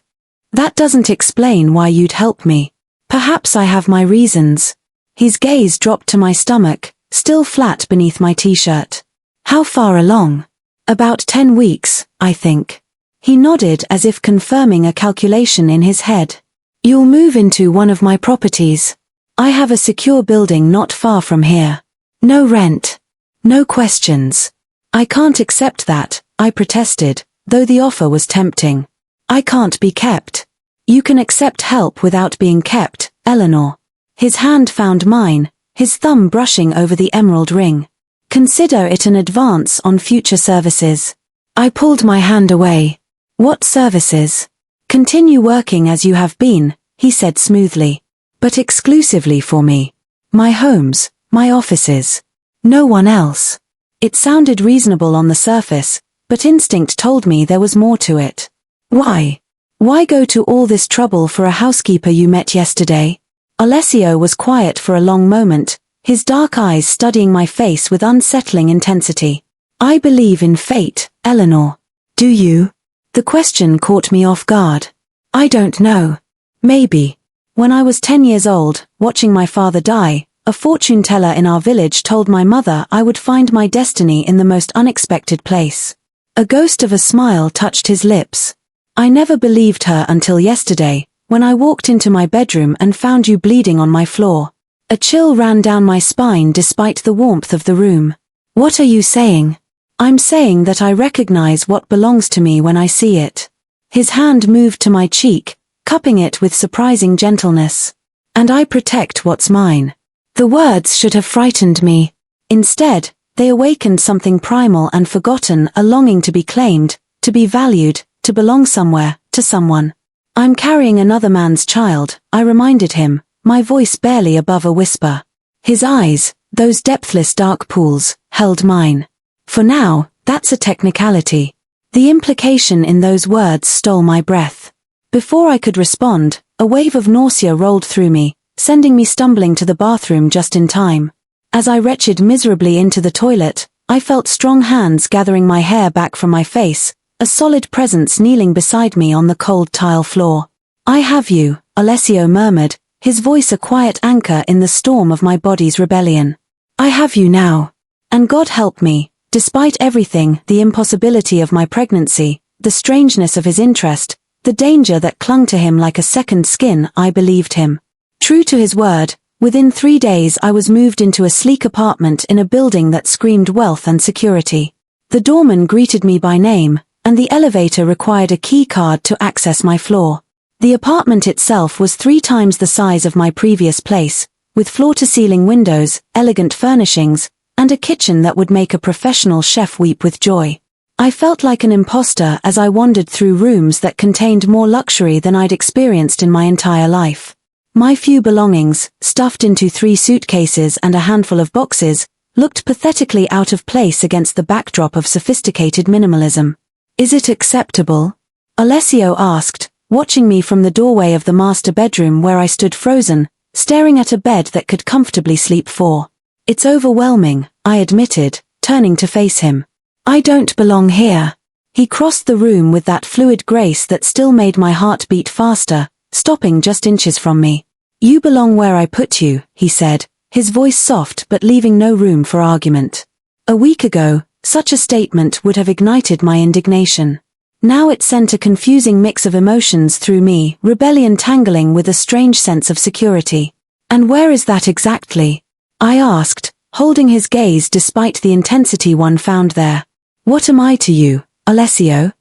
That doesn't explain why you'd help me. Perhaps I have my reasons. His gaze dropped to my stomach, still flat beneath my t-shirt. How far along? About 10 weeks, I think. He nodded as if confirming a calculation in his head. You'll move into one of my properties. I have a secure building not far from here. No rent. No questions. I can't accept that, I protested, though the offer was tempting. I can't be kept. You can accept help without being kept, Eleanor. His hand found mine, his thumb brushing over the emerald ring. Consider it an advance on future services. I pulled my hand away. What services? Continue working as you have been, he said smoothly. But exclusively for me. My homes, my offices. No one else. It sounded reasonable on the surface, but instinct told me there was more to it. Why? Why go to all this trouble for a housekeeper you met yesterday? Alessio was quiet for a long moment, his dark eyes studying my face with unsettling intensity. I believe in fate, Eleanor. Do you? The question caught me off guard. I don't know. Maybe. When I was 10 years old, watching my father die, a fortune teller in our village told my mother I would find my destiny in the most unexpected place. A ghost of a smile touched his lips. I never believed her until yesterday, when I walked into my bedroom and found you bleeding on my floor. A chill ran down my spine despite the warmth of the room. What are you saying? I'm saying that I recognize what belongs to me when I see it. His hand moved to my cheek, cupping it with surprising gentleness. And I protect what's mine. The words should have frightened me. Instead, they awakened something primal and forgotten, a longing to be claimed, to be valued, to belong somewhere, to someone. I'm carrying another man's child, I reminded him, my voice barely above a whisper. His eyes, those depthless dark pools, held mine. For now, that's a technicality. The implication in those words stole my breath. Before I could respond, a wave of nausea rolled through me, sending me stumbling to the bathroom just in time. As I retched miserably into the toilet, I felt strong hands gathering my hair back from my face, a solid presence kneeling beside me on the cold tile floor. I have you, Alessio murmured, his voice a quiet anchor in the storm of my body's rebellion. I have you now. And God help me, despite everything, the impossibility of my pregnancy, the strangeness of his interest, the danger that clung to him like a second skin, I believed him. True to his word, within 3 days I was moved into a sleek apartment in a building that screamed wealth and security. The doorman greeted me by name, and the elevator required a key card to access my floor. The apartment itself was 3 times the size of my previous place, with floor-to-ceiling windows, elegant furnishings, and a kitchen that would make a professional chef weep with joy. I felt like an imposter as I wandered through rooms that contained more luxury than I'd experienced in my entire life. My few belongings, stuffed into 3 suitcases and a handful of boxes, looked pathetically out of place against the backdrop of sophisticated minimalism. Is it acceptable? Alessio asked, watching me from the doorway of the master bedroom where I stood frozen, staring at a bed that could comfortably sleep 4. It's overwhelming, I admitted, turning to face him. I don't belong here. He crossed the room with that fluid grace that still made my heart beat faster, stopping just inches from me. You belong where I put you, he said, his voice soft but leaving no room for argument. A week ago, such a statement would have ignited my indignation. Now it sent a confusing mix of emotions through me, rebellion tangling with a strange sense of security. And where is that exactly? I asked, holding his gaze despite the intensity one found there. What am I to you, Alessio?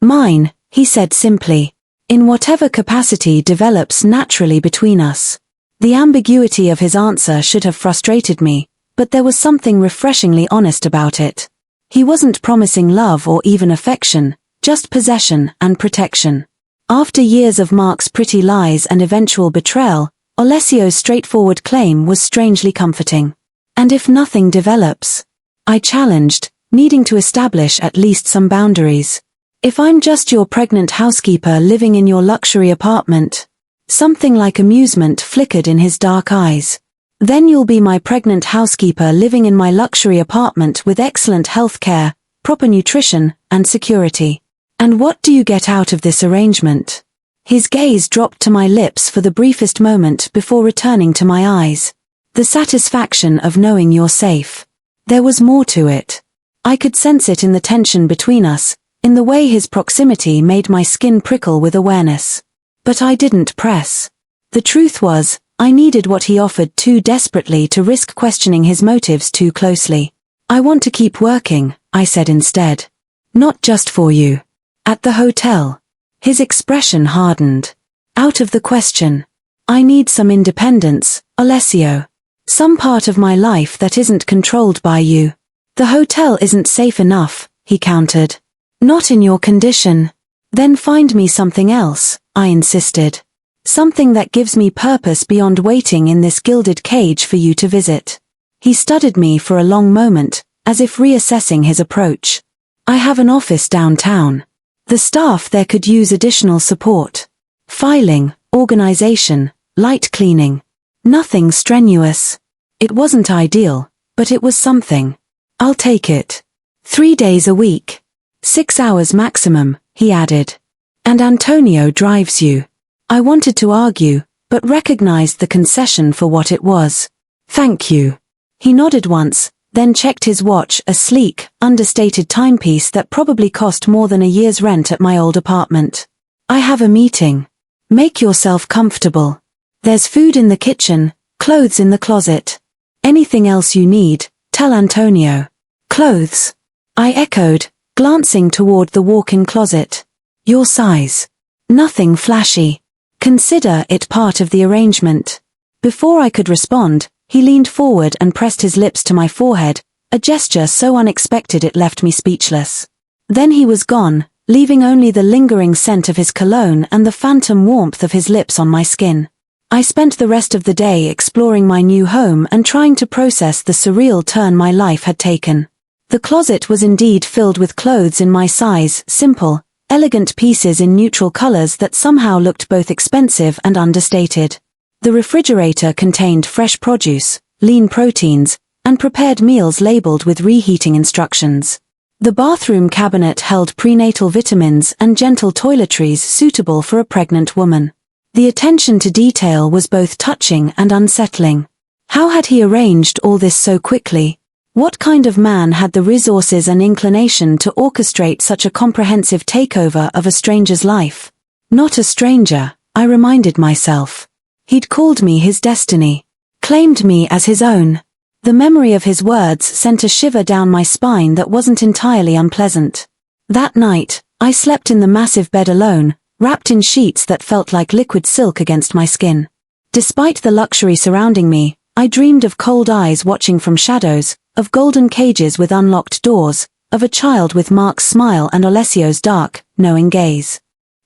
Mine, he said simply. In whatever capacity develops naturally between us. The ambiguity of his answer should have frustrated me, but there was something refreshingly honest about it. He wasn't promising love or even affection, just possession and protection. After years of Mark's pretty lies and eventual betrayal, Alessio's straightforward claim was strangely comforting. And if nothing develops? I challenged, needing to establish at least some boundaries. If I'm just your pregnant housekeeper living in your luxury apartment? Something like amusement flickered in his dark eyes. Then you'll be my pregnant housekeeper living in my luxury apartment with excellent health care, proper nutrition, and security. And what do you get out of this arrangement? His gaze dropped to my lips for the briefest moment before returning to my eyes. The satisfaction of knowing you're safe. There was more to it. I could sense it in the tension between us, in the way his proximity made my skin prickle with awareness. But I didn't press. The truth was, I needed what he offered too desperately to risk questioning his motives too closely. I want to keep working, I said instead. Not just for you. At the hotel. His expression hardened. Out of the question. I need some independence, Alessio. Some part of my life that isn't controlled by you. The hotel isn't safe enough, he countered. Not in your condition. Then find me something else, I insisted. Something that gives me purpose beyond waiting in this gilded cage for you to visit. He studied me for a long moment, as if reassessing his approach. I have an office downtown. The staff there could use additional support. Filing, organization, light cleaning. Nothing strenuous. It wasn't ideal, but it was something. I'll take it. 3 days a week. 6 hours maximum, he added. And Antonio drives you. I wanted to argue, but recognized the concession for what it was. Thank you. He nodded once, then checked his watch, a sleek, understated timepiece that probably cost more than a year's rent at my old apartment. I have a meeting. Make yourself comfortable. There's food in the kitchen, clothes in the closet. Anything else you need, tell Antonio. Clothes? I echoed, glancing toward the walk-in closet. Your size. Nothing flashy. Consider it part of the arrangement. Before I could respond, he leaned forward and pressed his lips to my forehead, a gesture so unexpected it left me speechless. Then he was gone, leaving only the lingering scent of his cologne and the phantom warmth of his lips on my skin. I spent the rest of the day exploring my new home and trying to process the surreal turn my life had taken. The closet was indeed filled with clothes in my size, simple, elegant pieces in neutral colors that somehow looked both expensive and understated. The refrigerator contained fresh produce, lean proteins, and prepared meals labeled with reheating instructions. The bathroom cabinet held prenatal vitamins and gentle toiletries suitable for a pregnant woman. The attention to detail was both touching and unsettling. How had he arranged all this so quickly? What kind of man had the resources and inclination to orchestrate such a comprehensive takeover of a stranger's life? Not a stranger, I reminded myself. He'd called me his destiny, claimed me as his own. The memory of his words sent a shiver down my spine that wasn't entirely unpleasant. That night, I slept in the massive bed alone, wrapped in sheets that felt like liquid silk against my skin. Despite the luxury surrounding me, I dreamed of cold eyes watching from shadows, of golden cages with unlocked doors, of a child with Mark's smile and Alessio's dark, knowing gaze.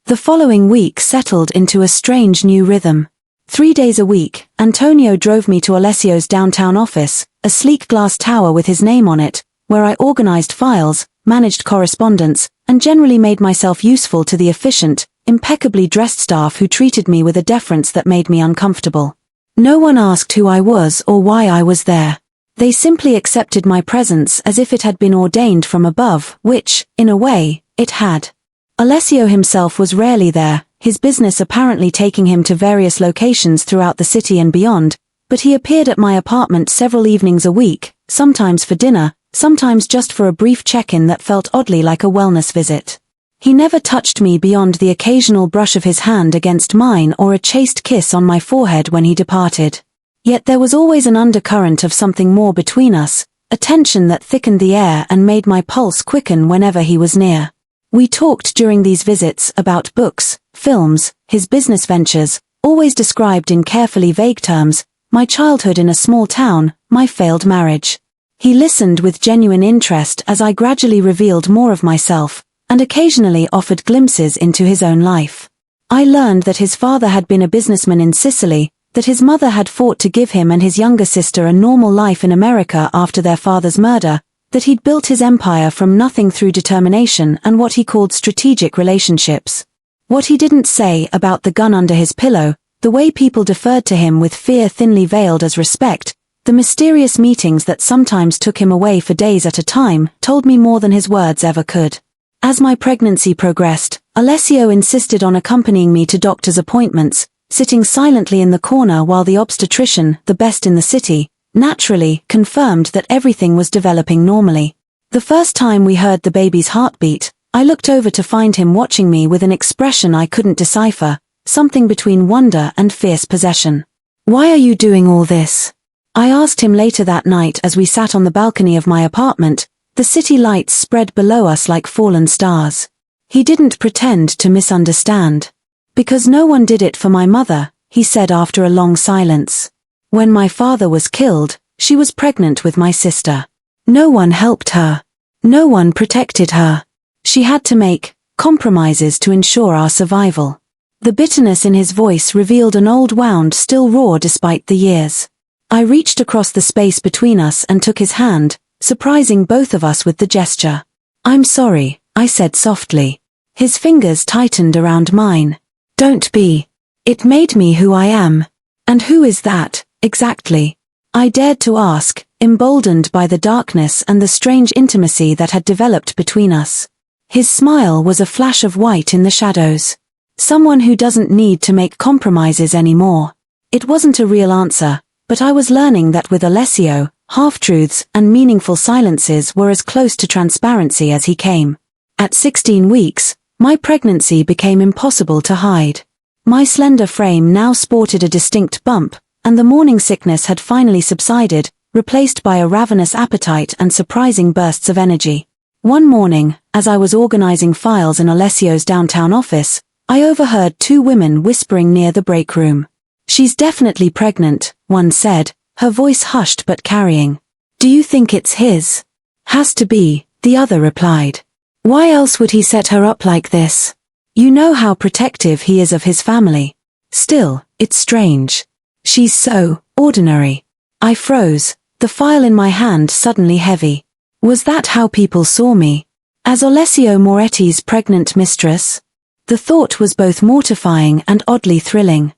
The following week settled into a strange new rhythm. 3 days a week, Antonio drove me to Alessio's downtown office, a sleek glass tower with his name on it, where I organized files, managed correspondence, and generally made myself useful to the efficient, impeccably dressed staff who treated me with a deference that made me uncomfortable. No one asked who I was or why I was there. They simply accepted my presence as if it had been ordained from above, which, in a way, it had. Alessio himself was rarely there, his business apparently taking him to various locations throughout the city and beyond, but he appeared at my apartment several evenings a week, sometimes for dinner, sometimes just for a brief check-in that felt oddly like a wellness visit. He never touched me beyond the occasional brush of his hand against mine or a chaste kiss on my forehead when he departed. Yet there was always an undercurrent of something more between us, a tension that thickened the air and made my pulse quicken whenever he was near. We talked during these visits about books, films, his business ventures, always described in carefully vague terms, my childhood in a small town, my failed marriage. He listened with genuine interest as I gradually revealed more of myself, and occasionally offered glimpses into his own life. I learned that his father had been a businessman in Sicily, that his mother had fought to give him and his younger sister a normal life in America after their father's murder, that he'd built his empire from nothing through determination and what he called strategic relationships. What he didn't say about the gun under his pillow, the way people deferred to him with fear thinly veiled as respect, the mysterious meetings that sometimes took him away for days at a time, told me more than his words ever could. As my pregnancy progressed, Alessio insisted on accompanying me to doctor's appointments, sitting silently in the corner while the obstetrician, the best in the city, naturally confirmed that everything was developing normally. The first time we heard the baby's heartbeat, I looked over to find him watching me with an expression I couldn't decipher, something between wonder and fierce possession. "Why are you doing all this?" I asked him later that night as we sat on the balcony of my apartment, the city lights spread below us like fallen stars. He didn't pretend to misunderstand. "Because no one did it for my mother," he said after a long silence. "When my father was killed, she was pregnant with my sister. No one helped her. No one protected her. She had to make compromises to ensure our survival." The bitterness in his voice revealed an old wound still raw despite the years. I reached across the space between us and took his hand, surprising both of us with the gesture. "I'm sorry," I said softly. His fingers tightened around mine. "Don't be. It made me who I am." "And who is that, exactly?" I dared to ask, emboldened by the darkness and the strange intimacy that had developed between us. His smile was a flash of white in the shadows. "Someone who doesn't need to make compromises anymore." It wasn't a real answer, but I was learning that with Alessio, half-truths and meaningful silences were as close to transparency as he came. At 16 weeks, my pregnancy became impossible to hide. My slender frame now sported a distinct bump, and the morning sickness had finally subsided, replaced by a ravenous appetite and surprising bursts of energy. One morning, as I was organizing files in Alessio's downtown office, I overheard two women whispering near the break room. "She's definitely pregnant," one said, her voice hushed but carrying. "Do you think it's his?" "Has to be," the other replied. "Why else would he set her up like this? You know how protective he is of his family. Still, it's strange. She's so ordinary." I froze, the file in my hand suddenly heavy. Was that how people saw me? As Alessio Moretti's pregnant mistress? The thought was both mortifying and oddly thrilling.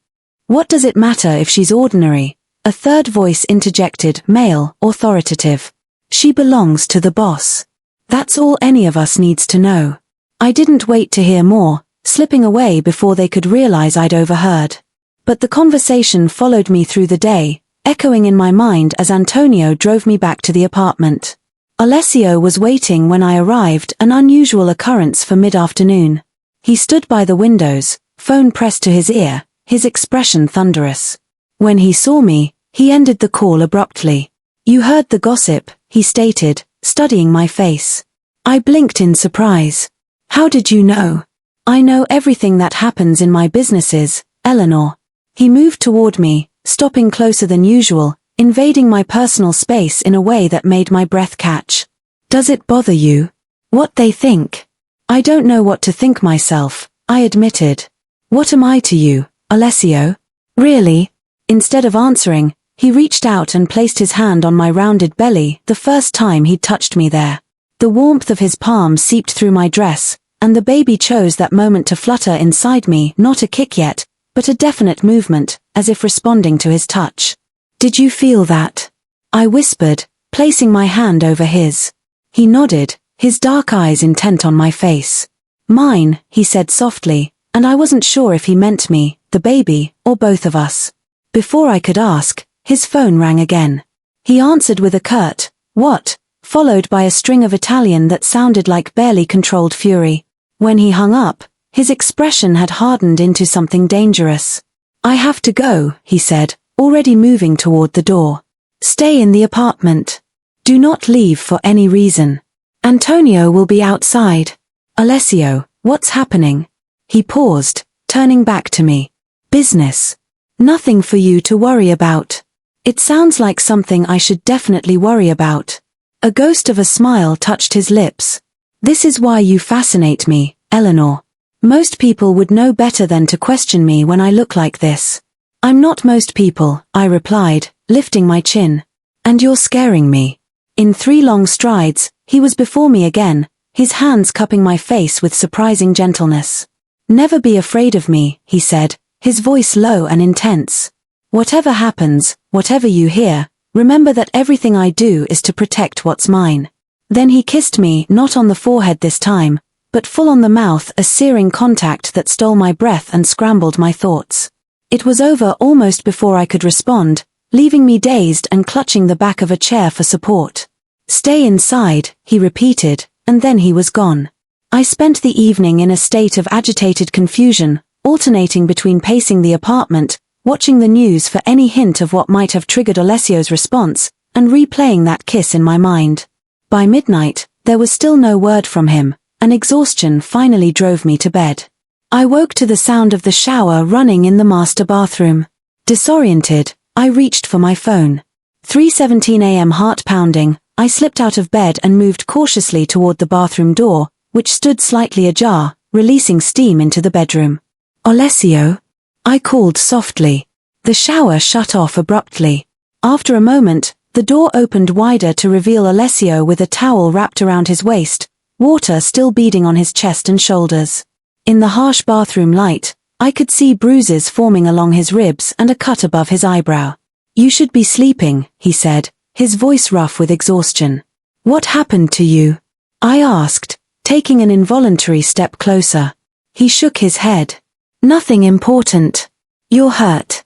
"What does it matter if she's ordinary?" A third voice interjected, male, authoritative. "She belongs to the boss. That's all any of us needs to know." I didn't wait to hear more, slipping away before they could realize I'd overheard. But the conversation followed me through the day, echoing in my mind as Antonio drove me back to the apartment. Alessio was waiting when I arrived, an unusual occurrence for mid-afternoon. He stood by the windows, phone pressed to his ear, his expression thunderous. When he saw me, he ended the call abruptly. "You heard the gossip," he stated, studying my face. I blinked in surprise. "How did you know?" "I know everything that happens in my businesses, Eleanor." He moved toward me, stopping closer than usual, invading my personal space in a way that made my breath catch. "Does it bother you what they think?" "I don't know what to think myself," I admitted. "What am I to you, Alessio?" "Really?" Instead of answering, he reached out and placed his hand on my rounded belly, the first time he'd touched me there. The warmth of his palm seeped through my dress, and the baby chose that moment to flutter inside me, not a kick yet, but a definite movement, as if responding to his touch. "Did you feel that?" I whispered, placing my hand over his. He nodded, his dark eyes intent on my face. "Mine," he said softly, and I wasn't sure if he meant me, the baby, or both of us. Before I could ask, his phone rang again. He answered with a curt, "What?" followed by a string of Italian that sounded like barely controlled fury. When he hung up, his expression had hardened into something dangerous. "I have to go," he said, already moving toward the door. "Stay in the apartment. Do not leave for any reason. Antonio will be outside." "Alessio, what's happening?" He paused, turning back to me. "Business. Nothing for you to worry about." "It sounds like something I should definitely worry about." A ghost of a smile touched his lips. "This is why you fascinate me, Eleanor. Most people would know better than to question me when I look like this." "I'm not most people," I replied, lifting my chin. "And you're scaring me." In 3 long strides, he was before me again, his hands cupping my face with surprising gentleness. "Never be afraid of me," he said, his voice low and intense. "Whatever happens, whatever you hear, remember that everything I do is to protect what's mine." Then he kissed me, not on the forehead this time, but full on the mouth, a searing contact that stole my breath and scrambled my thoughts. It was over almost before I could respond, leaving me dazed and clutching the back of a chair for support. "Stay inside," he repeated, and then he was gone. I spent the evening in a state of agitated confusion, alternating between pacing the apartment, watching the news for any hint of what might have triggered Alessio's response, and replaying that kiss in my mind. By midnight, there was still no word from him, and exhaustion finally drove me to bed. I woke to the sound of the shower running in the master bathroom. Disoriented, I reached for my phone. 3:17 a.m. heart pounding, I slipped out of bed and moved cautiously toward the bathroom door, which stood slightly ajar, releasing steam into the bedroom. "Alessio?" I called softly. The shower shut off abruptly. After a moment, the door opened wider to reveal Alessio with a towel wrapped around his waist, water still beading on his chest and shoulders. In the harsh bathroom light, I could see bruises forming along his ribs and a cut above his eyebrow. "You should be sleeping," he said, his voice rough with exhaustion. "What happened to you?" I asked, taking an involuntary step closer. He shook his head. "Nothing important. You're hurt."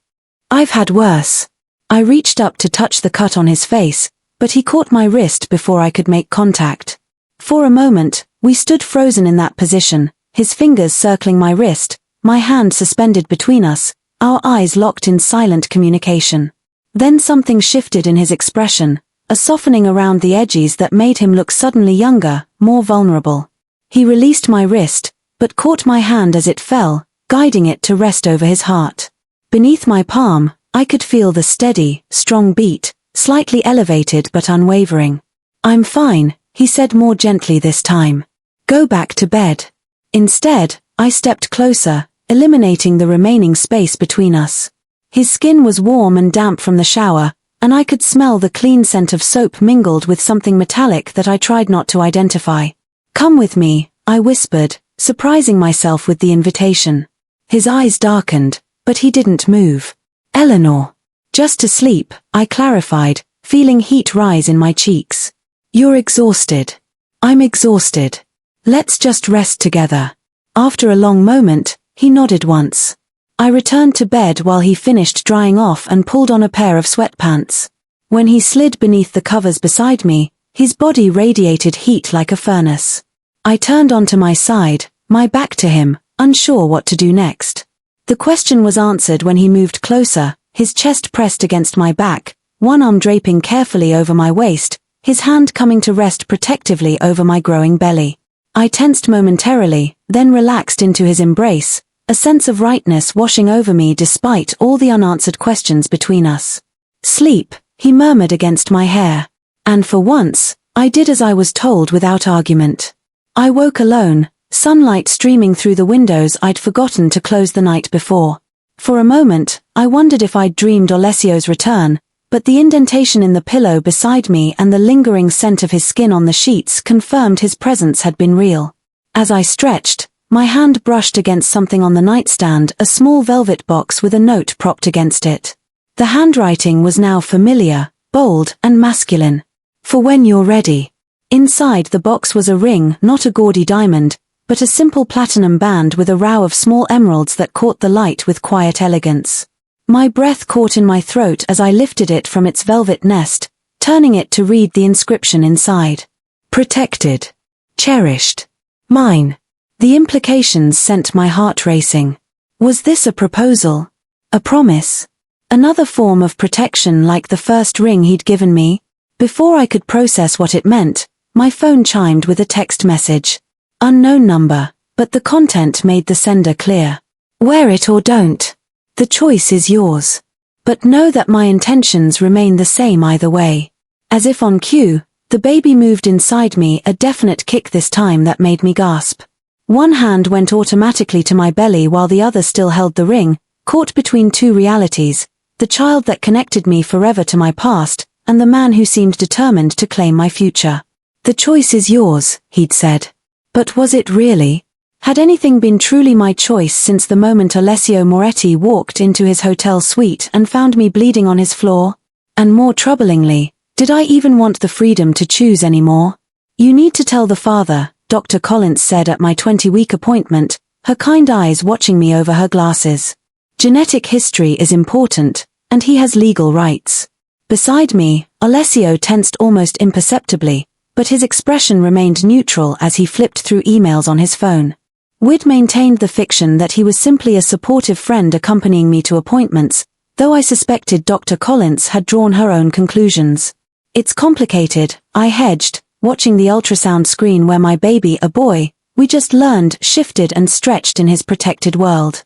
"I've had worse." I reached up to touch the cut on his face, but he caught my wrist before I could make contact. For a moment, we stood frozen in that position, his fingers circling my wrist, my hand suspended between us, our eyes locked in silent communication. Then something shifted in his expression, a softening around the edges that made him look suddenly younger, more vulnerable. He released my wrist, but caught my hand as it fell, guiding it to rest over his heart. Beneath my palm, I could feel the steady, strong beat, slightly elevated but unwavering. "I'm fine," he said more gently this time. "Go back to bed." Instead, I stepped closer, eliminating the remaining space between us. His skin was warm and damp from the shower, and I could smell the clean scent of soap mingled with something metallic that I tried not to identify. "Come with me," I whispered, surprising myself with the invitation. His eyes darkened, but he didn't move. "Eleanor." "Just to sleep," I clarified, feeling heat rise in my cheeks. "You're exhausted." "I'm exhausted. Let's just rest together." After a long moment, he nodded once. I returned to bed while he finished drying off and pulled on a pair of sweatpants. When he slid beneath the covers beside me, his body radiated heat like a furnace. I turned onto my side, my back to him, unsure what to do next. The question was answered when he moved closer, his chest pressed against my back, one arm draping carefully over my waist, his hand coming to rest protectively over my growing belly. I tensed momentarily, then relaxed into his embrace, a sense of rightness washing over me despite all the unanswered questions between us. "Sleep," he murmured against my hair. And for once, I did as I was told without argument. I woke alone, sunlight streaming through the windows I'd forgotten to close the night before. For a moment, I wondered if I'd dreamed Alessio's return, but the indentation in the pillow beside me and the lingering scent of his skin on the sheets confirmed his presence had been real. As I stretched, my hand brushed against something on the nightstand, a small velvet box with a note propped against it. The handwriting was now familiar, bold, and masculine. "For when you're ready." Inside the box was a ring, not a gaudy diamond, but a simple platinum band with a row of small emeralds that caught the light with quiet elegance. My breath caught in my throat as I lifted it from its velvet nest, turning it to read the inscription inside. Protected. Cherished. Mine. The implications sent my heart racing. Was this a proposal? A promise? Another form of protection like the first ring he'd given me? Before I could process what it meant, my phone chimed with a text message. Unknown number, but the content made the sender clear. Wear it or don't. The choice is yours. But know that my intentions remain the same either way. As if on cue, the baby moved inside me, a definite kick this time that made me gasp. One hand went automatically to my belly while the other still held the ring, caught between two realities, the child that connected me forever to my past, and the man who seemed determined to claim my future. The choice is yours, he'd said. But was it really? Had anything been truly my choice since the moment Alessio Moretti walked into his hotel suite and found me bleeding on his floor? And more troublingly, did I even want the freedom to choose anymore? You need to tell the father, Dr. Collins said at my 20-week appointment, her kind eyes watching me over her glasses. Genetic history is important, and he has legal rights. Beside me, Alessio tensed almost imperceptibly, but his expression remained neutral as he flipped through emails on his phone. We'd maintained the fiction that he was simply a supportive friend accompanying me to appointments, though I suspected Dr. Collins had drawn her own conclusions. It's complicated, I hedged, watching the ultrasound screen where my baby, a boy, we just learned, shifted and stretched in his protected world.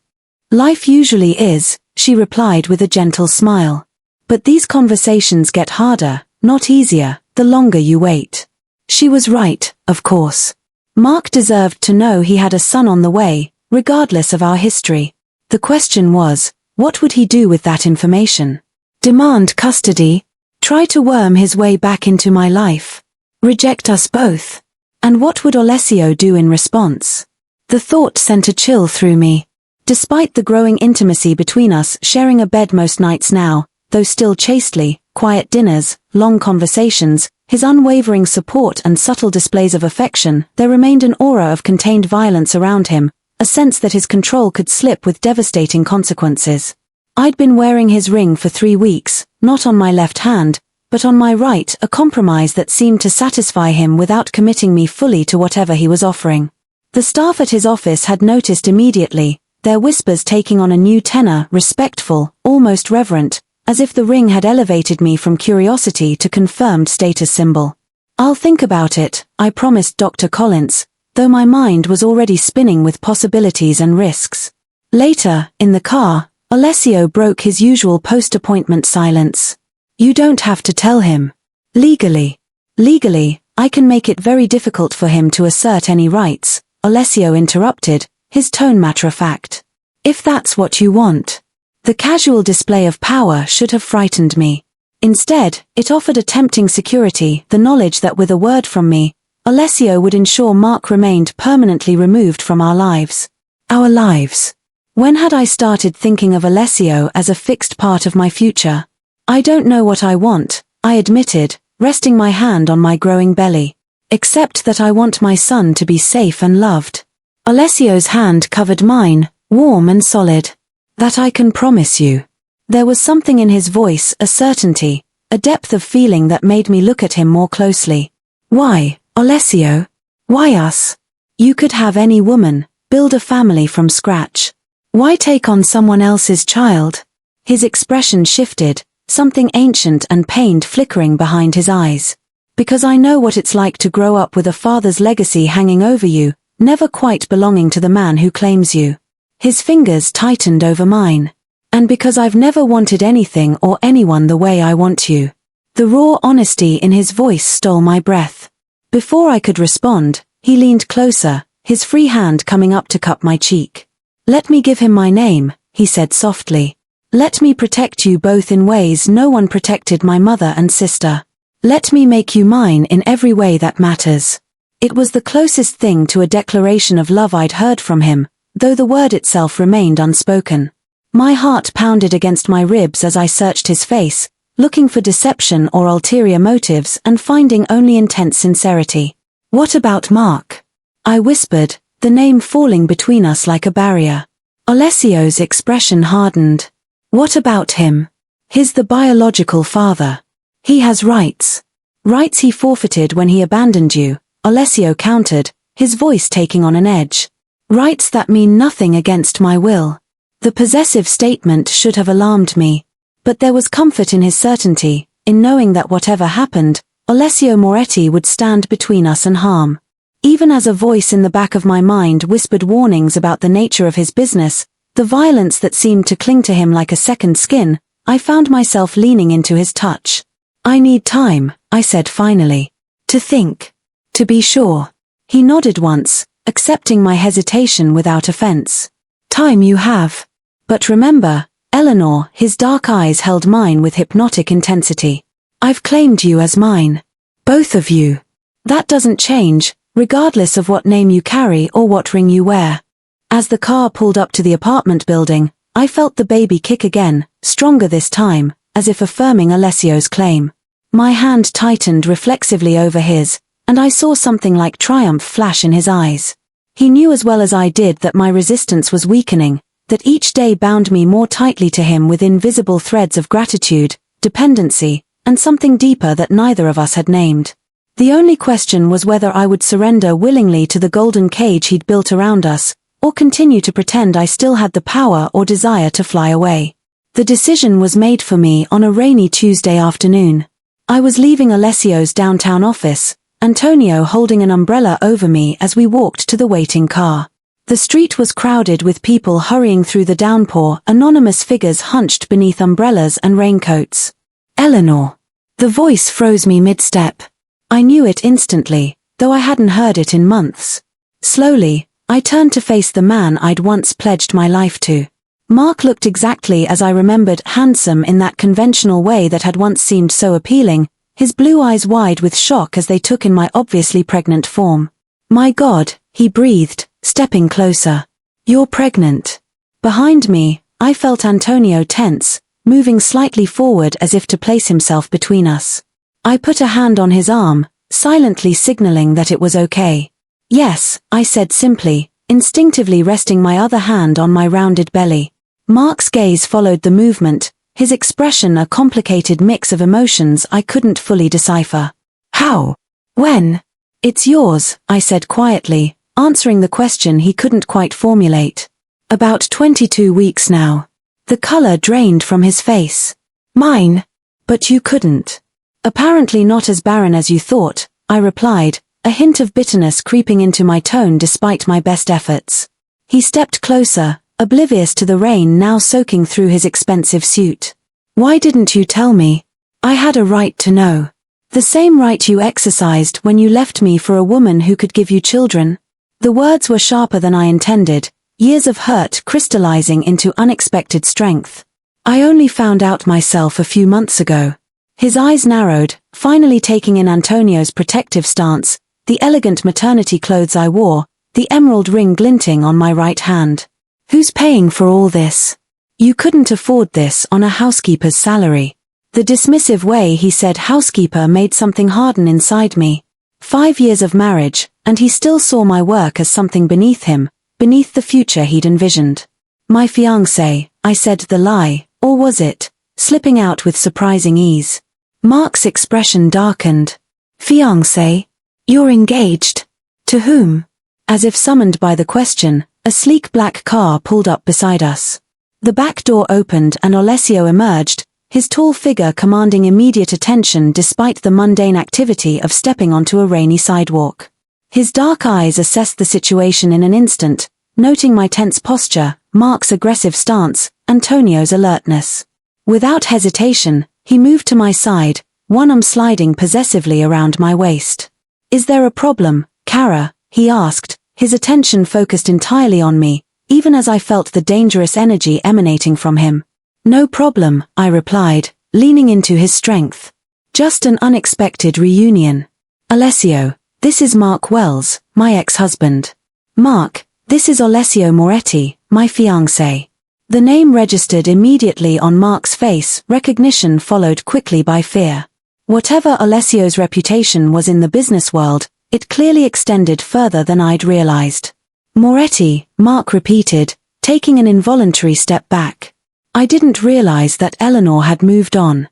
Life usually is, she replied with a gentle smile. But these conversations get harder, not easier, the longer you wait. She was right, of course. Mark deserved to know he had a son on the way, regardless of our history. The question was, what would he do with that information? Demand custody? Try to worm his way back into my life? Reject us both? And what would Alessio do in response? The thought sent a chill through me. Despite the growing intimacy between us, sharing a bed most nights now, though still chastely, quiet dinners, long conversations, his unwavering support and subtle displays of affection, there remained an aura of contained violence around him, a sense that his control could slip with devastating consequences. I'd been wearing his ring for 3 weeks, not on my left hand, but on my right, a compromise that seemed to satisfy him without committing me fully to whatever he was offering. The staff at his office had noticed immediately, their whispers taking on a new tenor, respectful, almost reverent, as if the ring had elevated me from curiosity to confirmed status symbol. I'll think about it, I promised Dr. Collins, though my mind was already spinning with possibilities and risks. Later, in the car, Alessio broke his usual post-appointment silence. You don't have to tell him. Legally, I can make it very difficult for him to assert any rights, Alessio interrupted, his tone matter-of-fact. If that's what you want. The casual display of power should have frightened me. Instead, it offered a tempting security, the knowledge that with a word from me, Alessio would ensure Mark remained permanently removed from our lives. Our lives. When had I started thinking of Alessio as a fixed part of my future? I don't know what I want, I admitted, resting my hand on my growing belly. Except that I want my son to be safe and loved. Alessio's hand covered mine, warm and solid. That I can promise you. There was something in his voice, a certainty, a depth of feeling that made me look at him more closely. Why, Alessio? Why us? You could have any woman, build a family from scratch. Why take on someone else's child? His expression shifted, something ancient and pained flickering behind his eyes. Because I know what it's like to grow up with a father's legacy hanging over you, never quite belonging to the man who claims you. His fingers tightened over mine. And because I've never wanted anything or anyone the way I want you. The raw honesty in his voice stole my breath. Before I could respond, he leaned closer, his free hand coming up to cup my cheek. Let me give him my name, he said softly. Let me protect you both in ways no one protected my mother and sister. Let me make you mine in every way that matters. It was the closest thing to a declaration of love I'd heard from him, though the word itself remained unspoken. My heart pounded against my ribs as I searched his face, looking for deception or ulterior motives and finding only intense sincerity. What about Mark? I whispered, the name falling between us like a barrier. Alessio's expression hardened. What about him? He's the biological father. He has rights. Rights he forfeited when he abandoned you, Alessio countered, his voice taking on an edge. Rights that mean nothing against my will. The possessive statement should have alarmed me. But there was comfort in his certainty, in knowing that whatever happened, Alessio Moretti would stand between us and harm. Even as a voice in the back of my mind whispered warnings about the nature of his business, the violence that seemed to cling to him like a second skin, I found myself leaning into his touch. I need time, I said finally. To think. To be sure. He nodded once, accepting my hesitation without offense. Time you have. But remember, Eleanor, his dark eyes held mine with hypnotic intensity. I've claimed you as mine. Both of you. That doesn't change, regardless of what name you carry or what ring you wear. As the car pulled up to the apartment building, I felt the baby kick again, stronger this time, as if affirming Alessio's claim. My hand tightened reflexively over his, and I saw something like triumph flash in his eyes. He knew as well as I did that my resistance was weakening, that each day bound me more tightly to him with invisible threads of gratitude, dependency, and something deeper that neither of us had named. The only question was whether I would surrender willingly to the golden cage he'd built around us, or continue to pretend I still had the power or desire to fly away. The decision was made for me on a rainy Tuesday afternoon. I was leaving Alessio's downtown office, Antonio holding an umbrella over me as we walked to the waiting car. The street was crowded with people hurrying through the downpour, anonymous figures hunched beneath umbrellas and raincoats. Eleanor. The voice froze me mid-step. I knew it instantly, though I hadn't heard it in months. Slowly, I turned to face the man I'd once pledged my life to. Mark looked exactly as I remembered, handsome in that conventional way that had once seemed so appealing, his blue eyes wide with shock as they took in my obviously pregnant form. My God, he breathed, stepping closer. You're pregnant. Behind me, I felt Antonio tense, moving slightly forward as if to place himself between us. I put a hand on his arm, silently signaling that it was okay. Yes, I said simply, instinctively resting my other hand on my rounded belly. Mark's gaze followed the movement, his expression a complicated mix of emotions I couldn't fully decipher. How? When? It's yours, I said quietly, answering the question he couldn't quite formulate. About 22 weeks now. The color drained from his face. Mine? But you couldn't. Apparently not as barren as you thought, I replied, a hint of bitterness creeping into my tone despite my best efforts. He stepped closer, oblivious to the rain now soaking through his expensive suit. Why didn't you tell me? I had a right to know. The same right you exercised when you left me for a woman who could give you children. The words were sharper than I intended, years of hurt crystallizing into unexpected strength. I only found out myself a few months ago. His eyes narrowed, finally taking in Antonio's protective stance, the elegant maternity clothes I wore, the emerald ring glinting on my right hand. Who's paying for all this? You couldn't afford this on a housekeeper's salary. The dismissive way he said housekeeper made something harden inside me. 5 years of marriage, and he still saw my work as something beneath him, beneath the future he'd envisioned. My fiancé, I said the lie, or was it, slipping out with surprising ease. Mark's expression darkened. Fiancé? You're engaged? To whom? As if summoned by the question, a sleek black car pulled up beside us. The back door opened and Alessio emerged, his tall figure commanding immediate attention despite the mundane activity of stepping onto a rainy sidewalk. His dark eyes assessed the situation in an instant, noting my tense posture, Mark's aggressive stance, Antonio's alertness. Without hesitation, he moved to my side, one arm sliding possessively around my waist. Is there a problem, Cara? He asked, his attention focused entirely on me, even as I felt the dangerous energy emanating from him. No problem, I replied, leaning into his strength. Just an unexpected reunion. Alessio, this is Mark Wells, my ex-husband. Mark, this is Alessio Moretti, my fiancé. The name registered immediately on Mark's face, recognition followed quickly by fear. Whatever Alessio's reputation was in the business world, it clearly extended further than I'd realized. Moretti, Mark repeated, taking an involuntary step back. I didn't realize that Eleanor had moved on.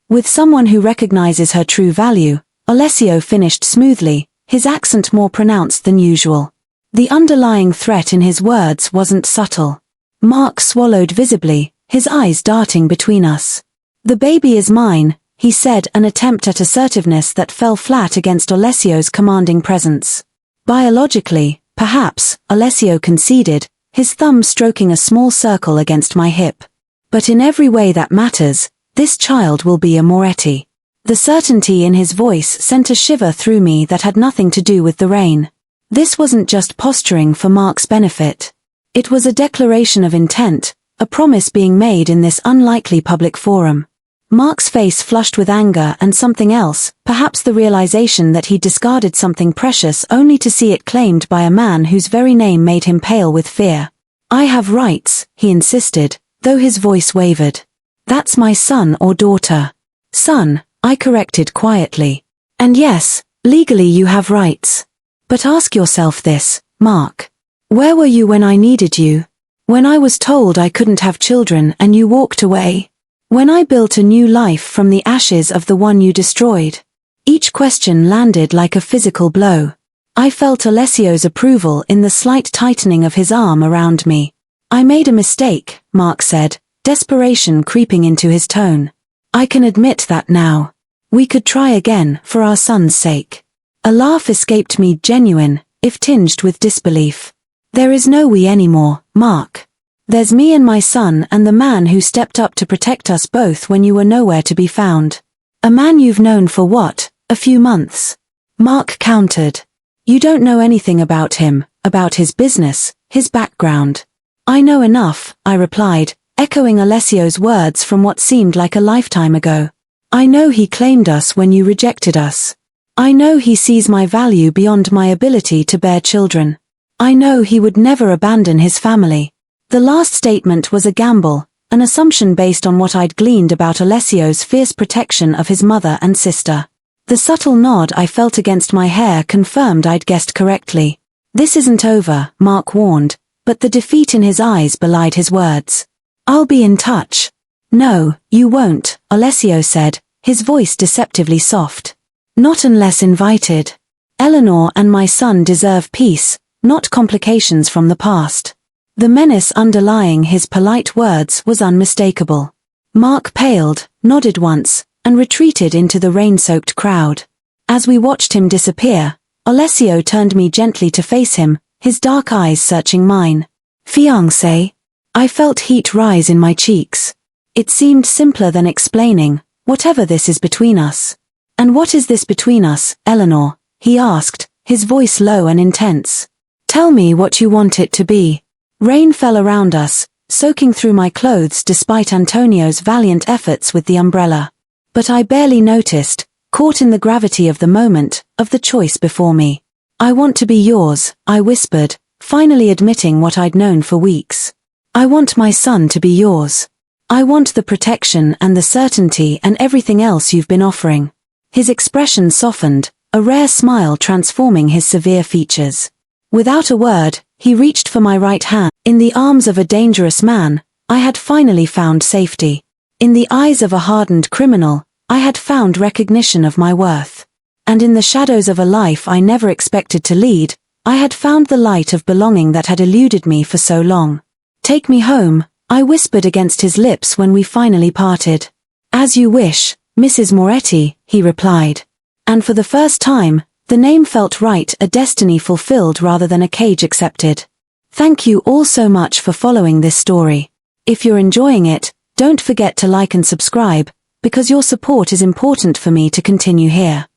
With someone who recognizes her true value, Alessio finished smoothly, his accent more pronounced than usual. The underlying threat in his words wasn't subtle. Mark swallowed visibly, his eyes darting between us. The baby is mine, he said, an attempt at assertiveness that fell flat against Alessio's commanding presence. Biologically, perhaps, Alessio conceded, his thumb stroking a small circle against my hip. But in every way that matters, this child will be a Moretti. The certainty in his voice sent a shiver through me that had nothing to do with the rain. This wasn't just posturing for Mark's benefit. It was a declaration of intent, a promise being made in this unlikely public forum. Mark's face flushed with anger and something else, perhaps the realization that he'd discarded something precious only to see it claimed by a man whose very name made him pale with fear. I have rights, he insisted, though his voice wavered. That's my son or daughter. Son, I corrected quietly. And yes, legally you have rights. But ask yourself this, Mark. Where were you when I needed you? When I was told I couldn't have children and you walked away? When I built a new life from the ashes of the one you destroyed? Each question landed like a physical blow. I felt Alessio's approval in the slight tightening of his arm around me. I made a mistake, Mark said, desperation creeping into his tone. I can admit that now. We could try again, for our son's sake. A laugh escaped me, genuine, if tinged with disbelief. There is no we anymore, Mark. There's me and my son and the man who stepped up to protect us both when you were nowhere to be found. A man you've known for what, a few months? Mark countered. You don't know anything about him, about his business, his background. I know enough, I replied, echoing Alessio's words from what seemed like a lifetime ago. I know he claimed us when you rejected us. I know he sees my value beyond my ability to bear children. I know he would never abandon his family. The last statement was a gamble, an assumption based on what I'd gleaned about Alessio's fierce protection of his mother and sister. The subtle nod I felt against my hair confirmed I'd guessed correctly. This isn't over, Mark warned, but the defeat in his eyes belied his words. I'll be in touch. No, you won't, Alessio said, his voice deceptively soft. Not unless invited. Eleanor and my son deserve peace, not complications from the past. The menace underlying his polite words was unmistakable. Mark paled, nodded once, and retreated into the rain-soaked crowd. As we watched him disappear, Alessio turned me gently to face him, his dark eyes searching mine. Fiancé? I felt heat rise in my cheeks. It seemed simpler than explaining, whatever this is between us. And what is this between us, Eleanor? He asked, his voice low and intense. Tell me what you want it to be. Rain fell around us, soaking through my clothes despite Antonio's valiant efforts with the umbrella. But I barely noticed, caught in the gravity of the moment, of the choice before me. I want to be yours, I whispered, finally admitting what I'd known for weeks. I want my son to be yours. I want the protection and the certainty and everything else you've been offering. His expression softened, a rare smile transforming his severe features. Without a word, He reached for my right hand. In the arms of a dangerous man, I had finally found safety. In the eyes of a hardened criminal, I had found recognition of my worth. And in the shadows of a life I never expected to lead, I had found the light of belonging that had eluded me for so long. "Take me home," I whispered against his lips when we finally parted. "As you wish, Mrs. Moretti," he replied. And for the first time, the name felt right, a destiny fulfilled rather than a cage accepted. Thank you all so much for following this story. If you're enjoying it, don't forget to like and subscribe, because your support is important for me to continue here.